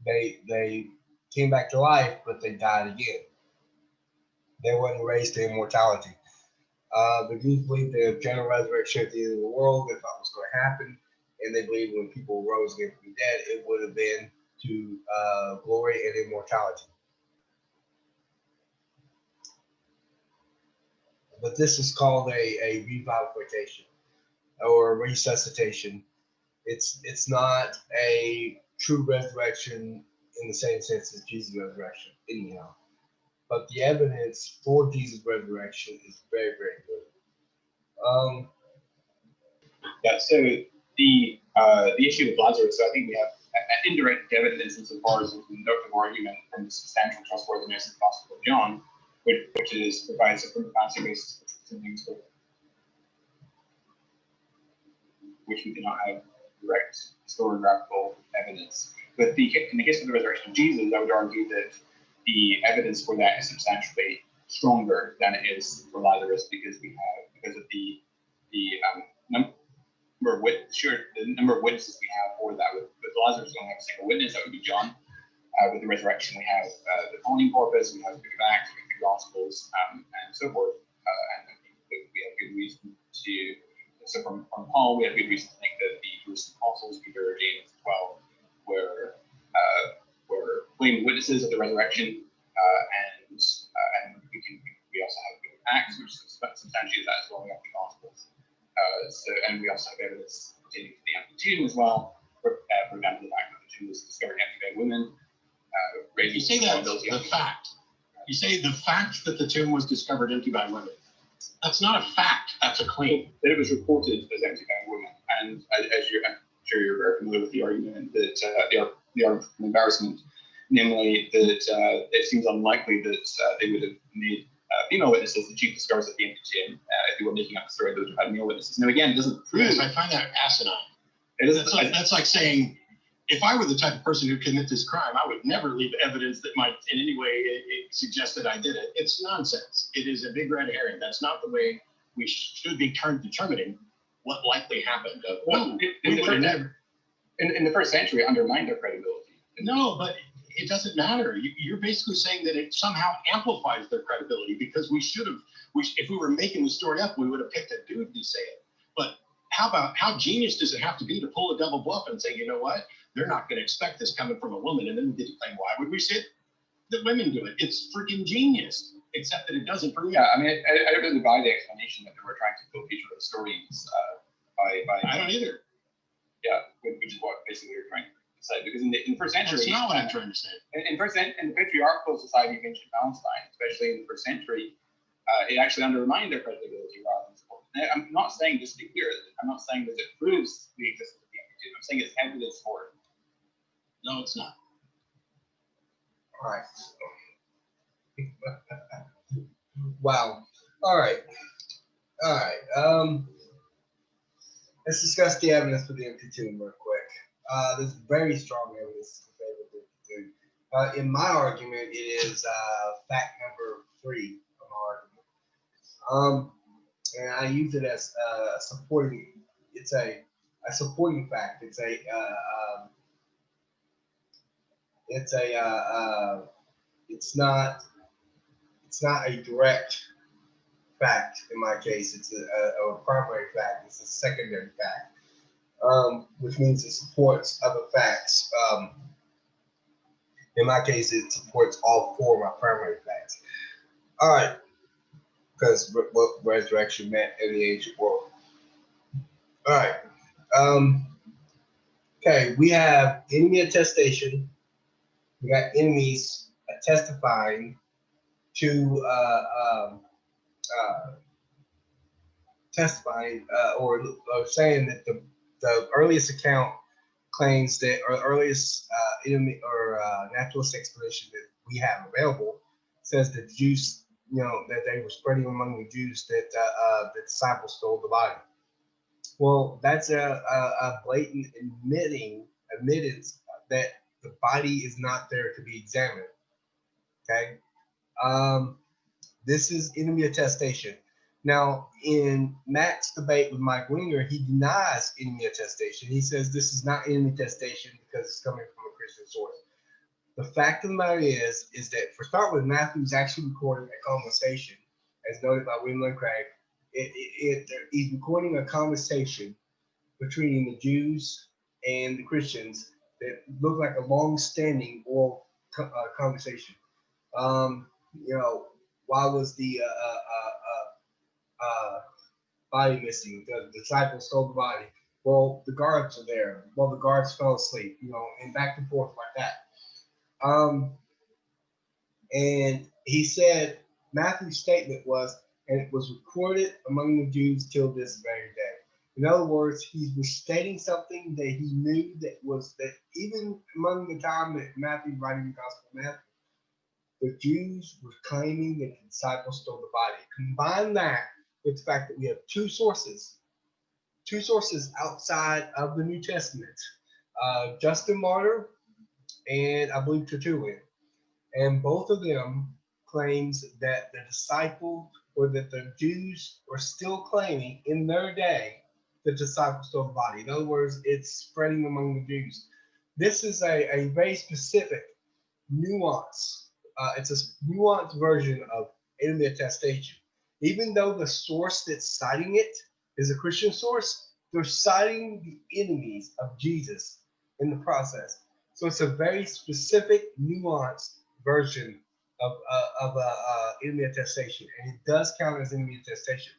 They came back to life, but they died again. They weren't raised to immortality. The Jews believed the general resurrection at the end of the world, they thought was going to happen, and they believed when people rose again from the dead, it would have been to glory and immortality. But this is called a revivification or resuscitation. It's not a true resurrection in the same sense as Jesus' resurrection, anyhow. But the evidence for Jesus' resurrection is very, very good. Yeah. So the issue with Lazarus, so I think we have indirect evidence insofar as we can conduct an argument from the substantial trustworthiness of the Gospel of John, which provides a fancy basis for things which we do not have direct historiographical evidence. But in the case of the resurrection of Jesus, I would argue that the evidence for that is substantially stronger than it is for Lazarus because of the number of witnesses we have for that. With Lazarus, we don't have a single witness. That would be John. With the resurrection, we have the Pauline corpus, we have the Book of Acts, we have the Gospels, and so forth. And I think we have good reason to. So from Paul, we have good reason to think that the Jerusalem apostles, Peter, James, 12, were claimed witnesses of the resurrection, and we also have the Book of Acts, which substantiates that as well. We have the Gospels, and we also have evidence pertaining to the empty tomb as well. For example, the fact that the tomb was discovered empty by women. You say that the fact. You say the fact that the tomb was discovered empty by women. That's not a fact. That's a claim. That it was reported as empty by women, and I'm sure you're very familiar with the argument that the argument from embarrassment, namely that it seems unlikely that they would have made female witnesses. The chief discovers at the empty tomb. If they were making up the story, they would have had male witnesses. Now again, it doesn't prove. Yes, I find that asinine. That's like saying, if I were the type of person who committed this crime, I would never leave evidence that might in any way suggest that I did it. It's nonsense. It is a big red herring. That's not the way we should be determining what likely happened. In the first century, it undermined their credibility. No, but it doesn't matter. You're basically saying that it somehow amplifies their credibility because if we were making the story up, we would have picked a dude to say it. But how genius does it have to be to pull a double bluff and say, you know what? They're not going to expect this coming from a woman, and then we get to claim, why would we say that women do it? It's freaking genius, except that it doesn't for me. Yeah, I mean, I don't really buy the explanation that they were trying to fill each of the stories I don't either. Yeah, which is what basically you're trying to say. Because in the first century, That's not what I'm trying to say. in the patriarchal society of ancient Palestine, especially in the first century, it actually undermined their credibility rather than support. Now, I'm not saying, just to be clear, I'm not saying that it proves the existence of the entity. I'm saying it's evidence for it. No, it's not. All right. Wow. All right. All right. Let's discuss the evidence for the empty tomb real quick. There's very strong evidence in favor of the empty tomb. In my argument, it is fact number 3 of my argument. And I use it as supporting. It's a supporting fact. It's not a direct fact in my case. It's a primary fact. It's a secondary fact, which means it supports other facts. In my case, it supports all 4 of my primary facts. All right, because what resurrection meant in the ancient world. All right. Okay, we have enemy attestation. We got enemies testifying to or saying that the earliest account claims that, or earliest enemy or naturalist explanation that we have available says that the Jews, that they were spreading among the Jews that the disciples stole the body. Well, that's a blatant admittance that the body is not there to be examined. Okay. This is enemy attestation. Now, in Matt's debate with Mike Winger, he denies enemy attestation. He says this is not enemy attestation because it's coming from a Christian source. The fact of the matter is that, for start with, Matthew's actually recording a conversation, as noted by William Lane Craig. He's recording a conversation between the Jews and the Christians that looked like a long-standing oral conversation. Why was the body missing? The disciples stole the body. Well, the guards are there. Well, the guards fell asleep, and back and forth like that. And he said, Matthew's statement was, and it was recorded among the Jews till this very day. In other words, he's restating something that he knew that even among the time that Matthew writing the Gospel of Matthew, the Jews were claiming that the disciples stole the body. Combine that with the fact that we have two sources outside of the New Testament, Justin Martyr and I believe Tertullian, and both of them claims that the disciples, or that the Jews were still claiming in their day the disciples stole the body. In other words, it's spreading among the Jews. This is a very specific nuance. It's a nuanced version of enemy attestation. Even though the source that's citing it is a Christian source, they're citing the enemies of Jesus in the process. So it's a very specific, nuanced version of enemy attestation, and it does count as enemy attestation.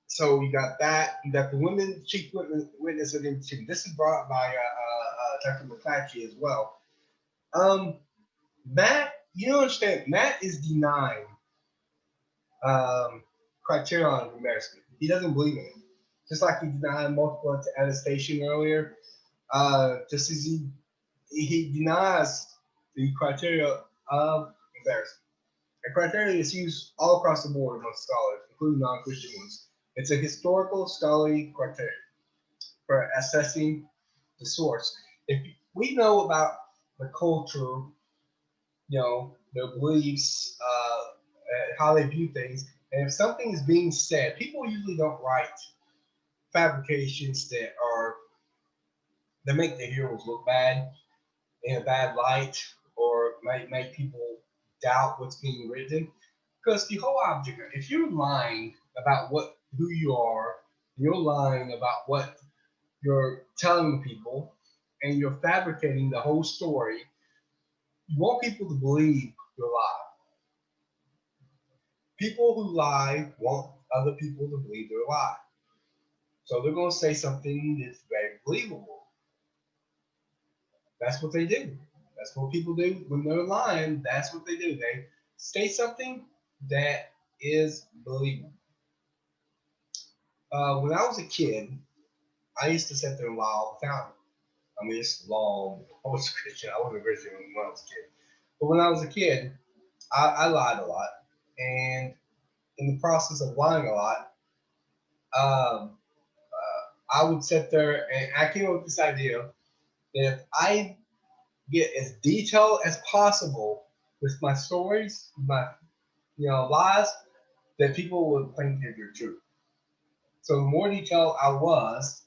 So you got that. You got the women chief witness of the empty. This is brought up by Dr. McLatchie as well. Matt, you understand? Matt is denying criterion of embarrassment. He doesn't believe in it. Just like he denied multiple attestation earlier. Just as he denies the criteria of embarrassment. A criteria is used all across the board among scholars, including non-Christian ones. It's a historical scholarly criteria for assessing the source. If we know about the culture, their beliefs, how they view things, and if something is being said, people usually don't write fabrications that make the heroes look bad, in a bad light, or might make people doubt what's being written. Because the whole object, if you're lying about who you are, you're lying about what you're telling people, and you're fabricating the whole story, you want people to believe your lie. People who lie want other people to believe their lie. So they're going to say something that's very believable. That's what they do. That's what people do when they're lying. That's what they do. They say something that is believable. When I was a kid, I used to sit there and lie all the time. I mean, it's long. I was a Christian. I wasn't a Christian when I was a kid. But when I was a kid, I lied a lot. And in the process of lying a lot, I would sit there and I came up with this idea that if I get as detailed as possible with my stories, my lies, that people would think that they're true. So the more detailed I was,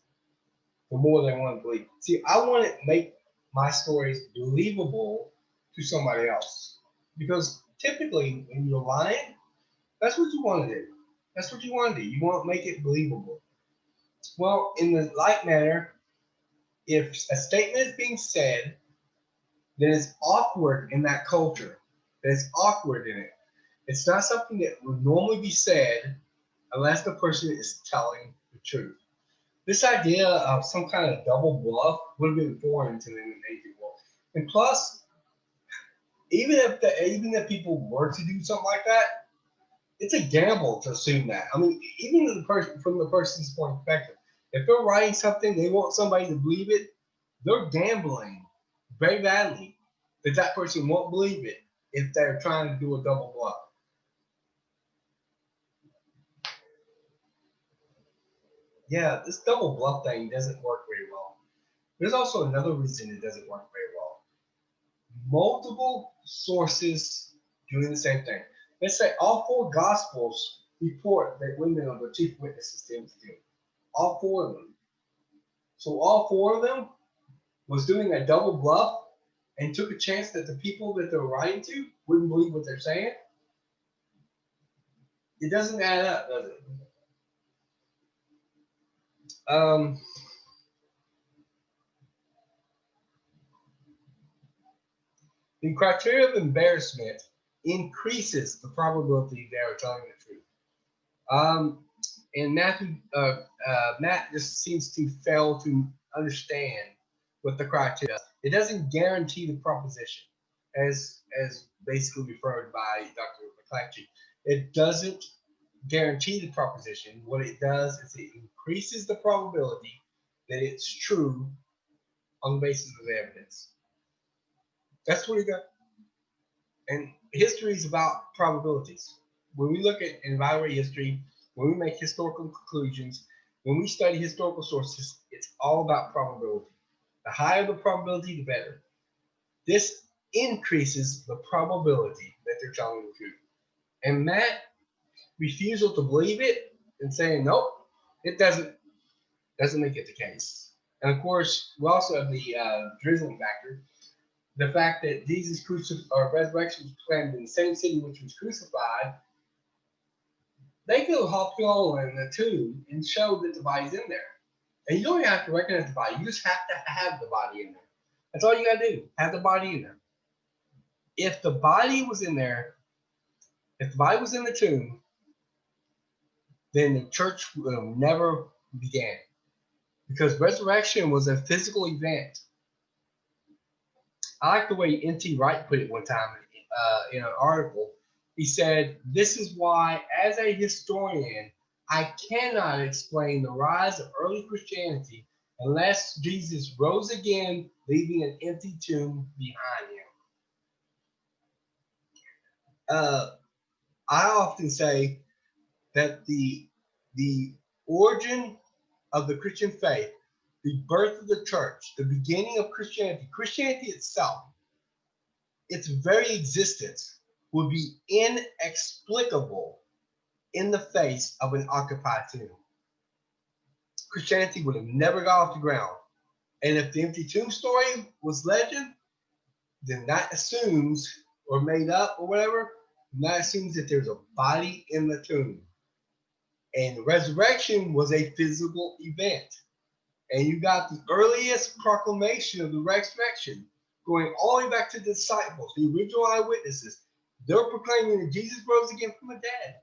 the more they want to believe. See, I want to make my stories believable to somebody else. Because typically when you're lying, that's what you want to do. That's what you want to do. You want to make it believable. Well, in the like manner, if a statement is being said that is awkward in that culture, that is awkward in it, it's not something that would normally be said unless the person is telling the truth. This idea of some kind of double bluff would have been foreign to them in ancient world. And plus, even if people were to do something like that, it's a gamble to assume that. I mean, even from the person's point of perspective, if they're writing something, they want somebody to believe it, they're gambling very badly that person won't believe it if they're trying to do a double bluff. Yeah, this double bluff thing doesn't work very well. There's also another reason it doesn't work very well. Multiple sources doing the same thing. Let's say all four Gospels report that women are the chief witnesses to him. All four of them. So all four of them was doing a double bluff and took a chance that the people that they're writing to wouldn't believe what they're saying. It doesn't add up, does it? The criteria of embarrassment increases the probability they are telling the truth. And Matt just seems to fail to understand what the criteria does. It doesn't guarantee the proposition, as basically referred by Dr. McLatchie. It doesn't guarantee the proposition. What it does is it increases the probability that it's true on the basis of the evidence. That's what it does. And history is about probabilities. When we look at and evaluate history, when we make historical conclusions, when we study historical sources, it's all about probability. The higher the probability, the better. This increases the probability that they're telling the truth. And Matt's refusal to believe it and saying, nope, it doesn't make it the case. And of course, we also have the drizzling factor. The fact that Jesus' resurrection was planned in the same city which was crucified, they could have hopped all in the tomb and showed that the body's in there. And you don't even have to recognize the body. You just have to have the body in there. That's all you got to do. Have the body in there. If the body was in there, if the body was in the tomb, then the church would have never began. Because resurrection was a physical event. I like the way N.T. Wright put it one time in an article. He said, this is why, as a historian, I cannot explain the rise of early Christianity unless Jesus rose again, leaving an empty tomb behind him. I often say that the origin of the Christian faith, the birth of the church, the beginning of Christianity itself, its very existence would be inexplicable in the face of an occupied tomb. Christianity would have never got off the ground. And if the empty tomb story was legend, then that assumes, or made up or whatever, that assumes that there's a body in the tomb. And the resurrection was a physical event. And you got the earliest proclamation of the resurrection going all the way back to the disciples, the original eyewitnesses. They're proclaiming that Jesus rose again from the dead.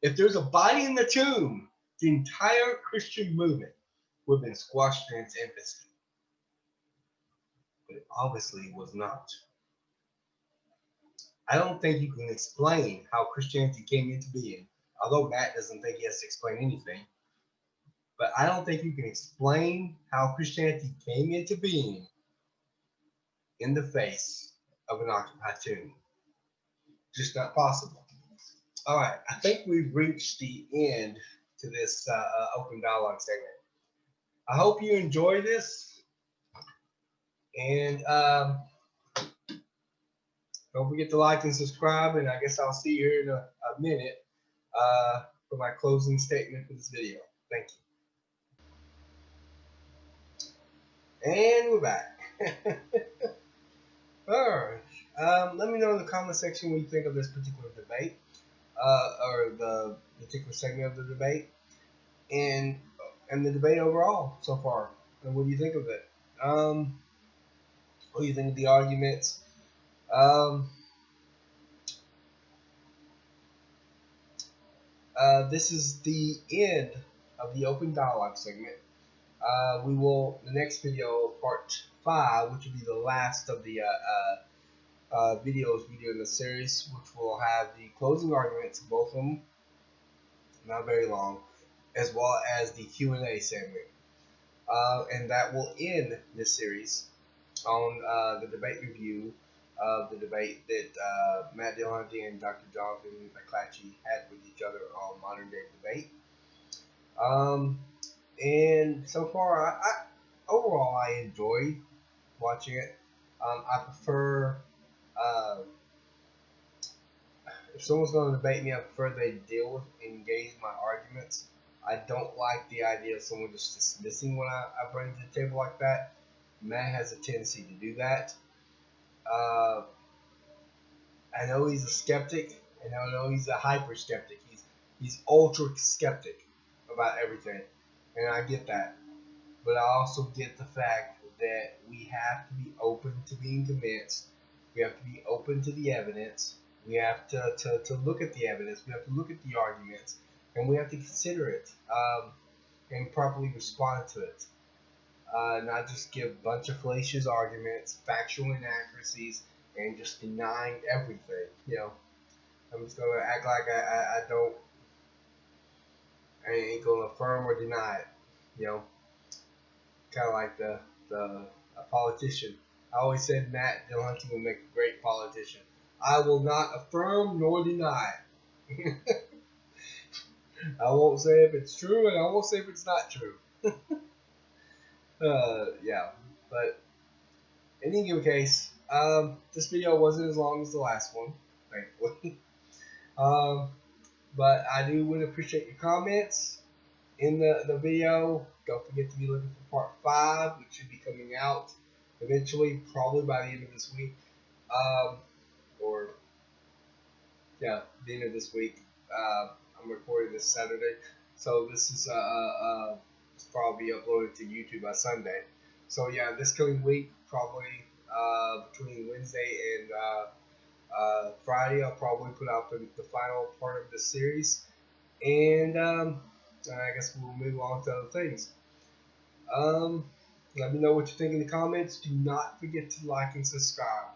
If there's a body in the tomb, the entire Christian movement would have been squashed in its infancy. But it obviously was not. I don't think you can explain how Christianity came into being, although Matt doesn't think he has to explain anything. But I don't think you can explain how Christianity came into being in the face of an occupied tomb. Just not possible. All right, I think we've reached the end to this open dialogue segment. I hope you enjoy this, and don't forget to like and subscribe, and I guess I'll see you here in a minute for my closing statement for this video. Thank you. And we're back. All right. Let me know in the comment section what you think of this particular debate, or the particular segment of the debate, and the debate overall so far. And what do you think of it? What do you think of the arguments? This is the end of the open dialogue segment. We will, the next video, part 5, which will be the last of the videos we do in the series, which will have the closing arguments, both of them, not very long, as well as the Q&A segment. And that will end this series on the debate review of the debate that Matt Dillahunty and Dr. Jonathan McLatchie had with each other on modern day debate. And so far, overall, I enjoyed watching it. I prefer, if someone's going to debate me, I prefer they deal with, engage my arguments. I don't like the idea of someone just dismissing what I bring to the table like that. Matt has a tendency to do that. I know he's a skeptic, and I know he's a hyper skeptic. He's ultra skeptic about everything, and I get that. But I also get the fact that we have to be open to being convinced. We have to be open to the evidence. We have to look at the evidence. We have to look at the arguments, and we have to consider it and properly respond to it. Not just give a bunch of fallacious arguments, factual inaccuracies, and just denying everything. You know, I'm just gonna act like I ain't gonna affirm or deny it. You know, kind of like a politician. I always said Matt Dillahunty will make a great politician. I will not affirm nor deny it. I won't say if it's true, and I won't say if it's not true. Yeah, but in any given case, this video wasn't as long as the last one, thankfully. But I do want to appreciate your comments in the video. Don't forget to be looking for part 5, which should be coming out eventually, probably by the end of this week. The end of this week. I'm recording this Saturday, so this is probably uploaded to YouTube by Sunday. So yeah, this coming week, probably between Wednesday and Friday, I'll probably put out the final part of the series, and I guess we'll move on to other things. Let me know what you think in the comments. Do not forget to like and subscribe.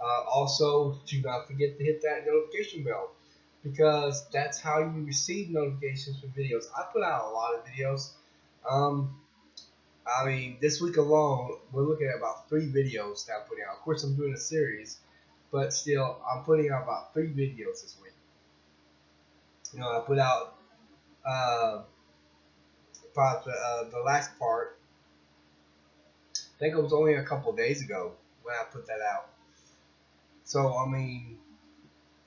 Also, do not forget to hit that notification bell, because that's how you receive notifications for videos. I put out a lot of videos. I mean, this week alone, we're looking at about 3 videos that I'm putting out. Of course, I'm doing a series, but still, I'm putting out about 3 videos this week. You know, I put out the last part. I think it was only a couple days ago when I put that out. So, I mean,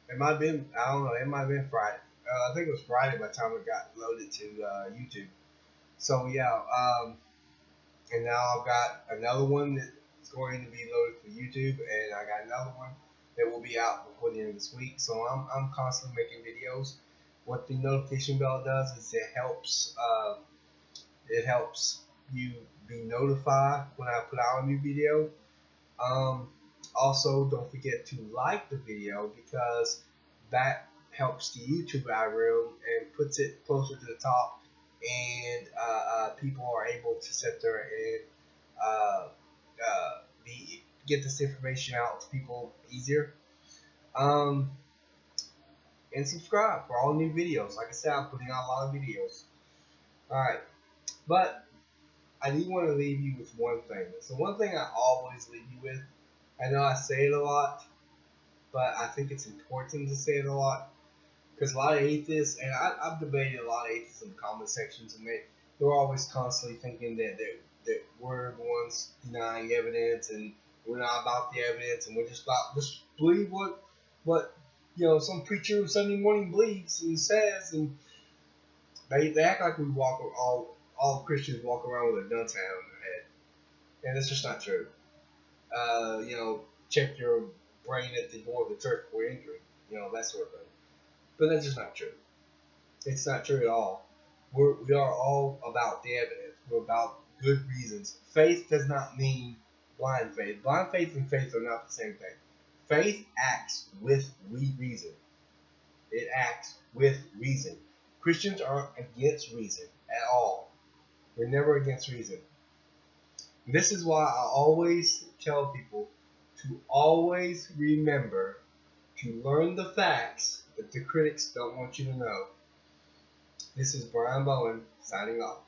it might have been, I don't know, it might have been Friday. I think it was Friday by the time it got loaded to YouTube. So, yeah, and now I've got another one that's going to be loaded for YouTube, and I got another one that will be out before the end of this week. So I'm constantly making videos. What the notification bell does is it helps you be notified when I put out a new video. Also, don't forget to like the video, because that helps the YouTube algorithm and puts it closer to the top, and people are able to sit there and get this information out to people easier. And subscribe for all new videos. Like I said, I'm putting out a lot of videos. Alright, but I do want to leave you with one thing. So one thing I always leave you with, I know I say it a lot, but I think it's important to say it a lot, because a lot of atheists, and I've debated a lot of atheists in the comment sections, and they're always constantly thinking that we're the ones denying evidence, and we're not about the evidence, and we're just believe what some preacher Sunday morning believes and says, and they act like we all Christians walk around with a gun sign on their head, and it's just not true. Check your brain at the door of the church before entering, that sort of thing. But that's just not true. It's not true at all. We are all about the evidence. We're about good reasons. Faith does not mean blind faith. Blind faith and faith are not the same thing. Faith acts with reason. It acts with reason. Christians aren't against reason at all. We're never against reason. This is why I always tell people to always remember to learn the facts that the critics don't want you to know. This is Brian Bowen signing off.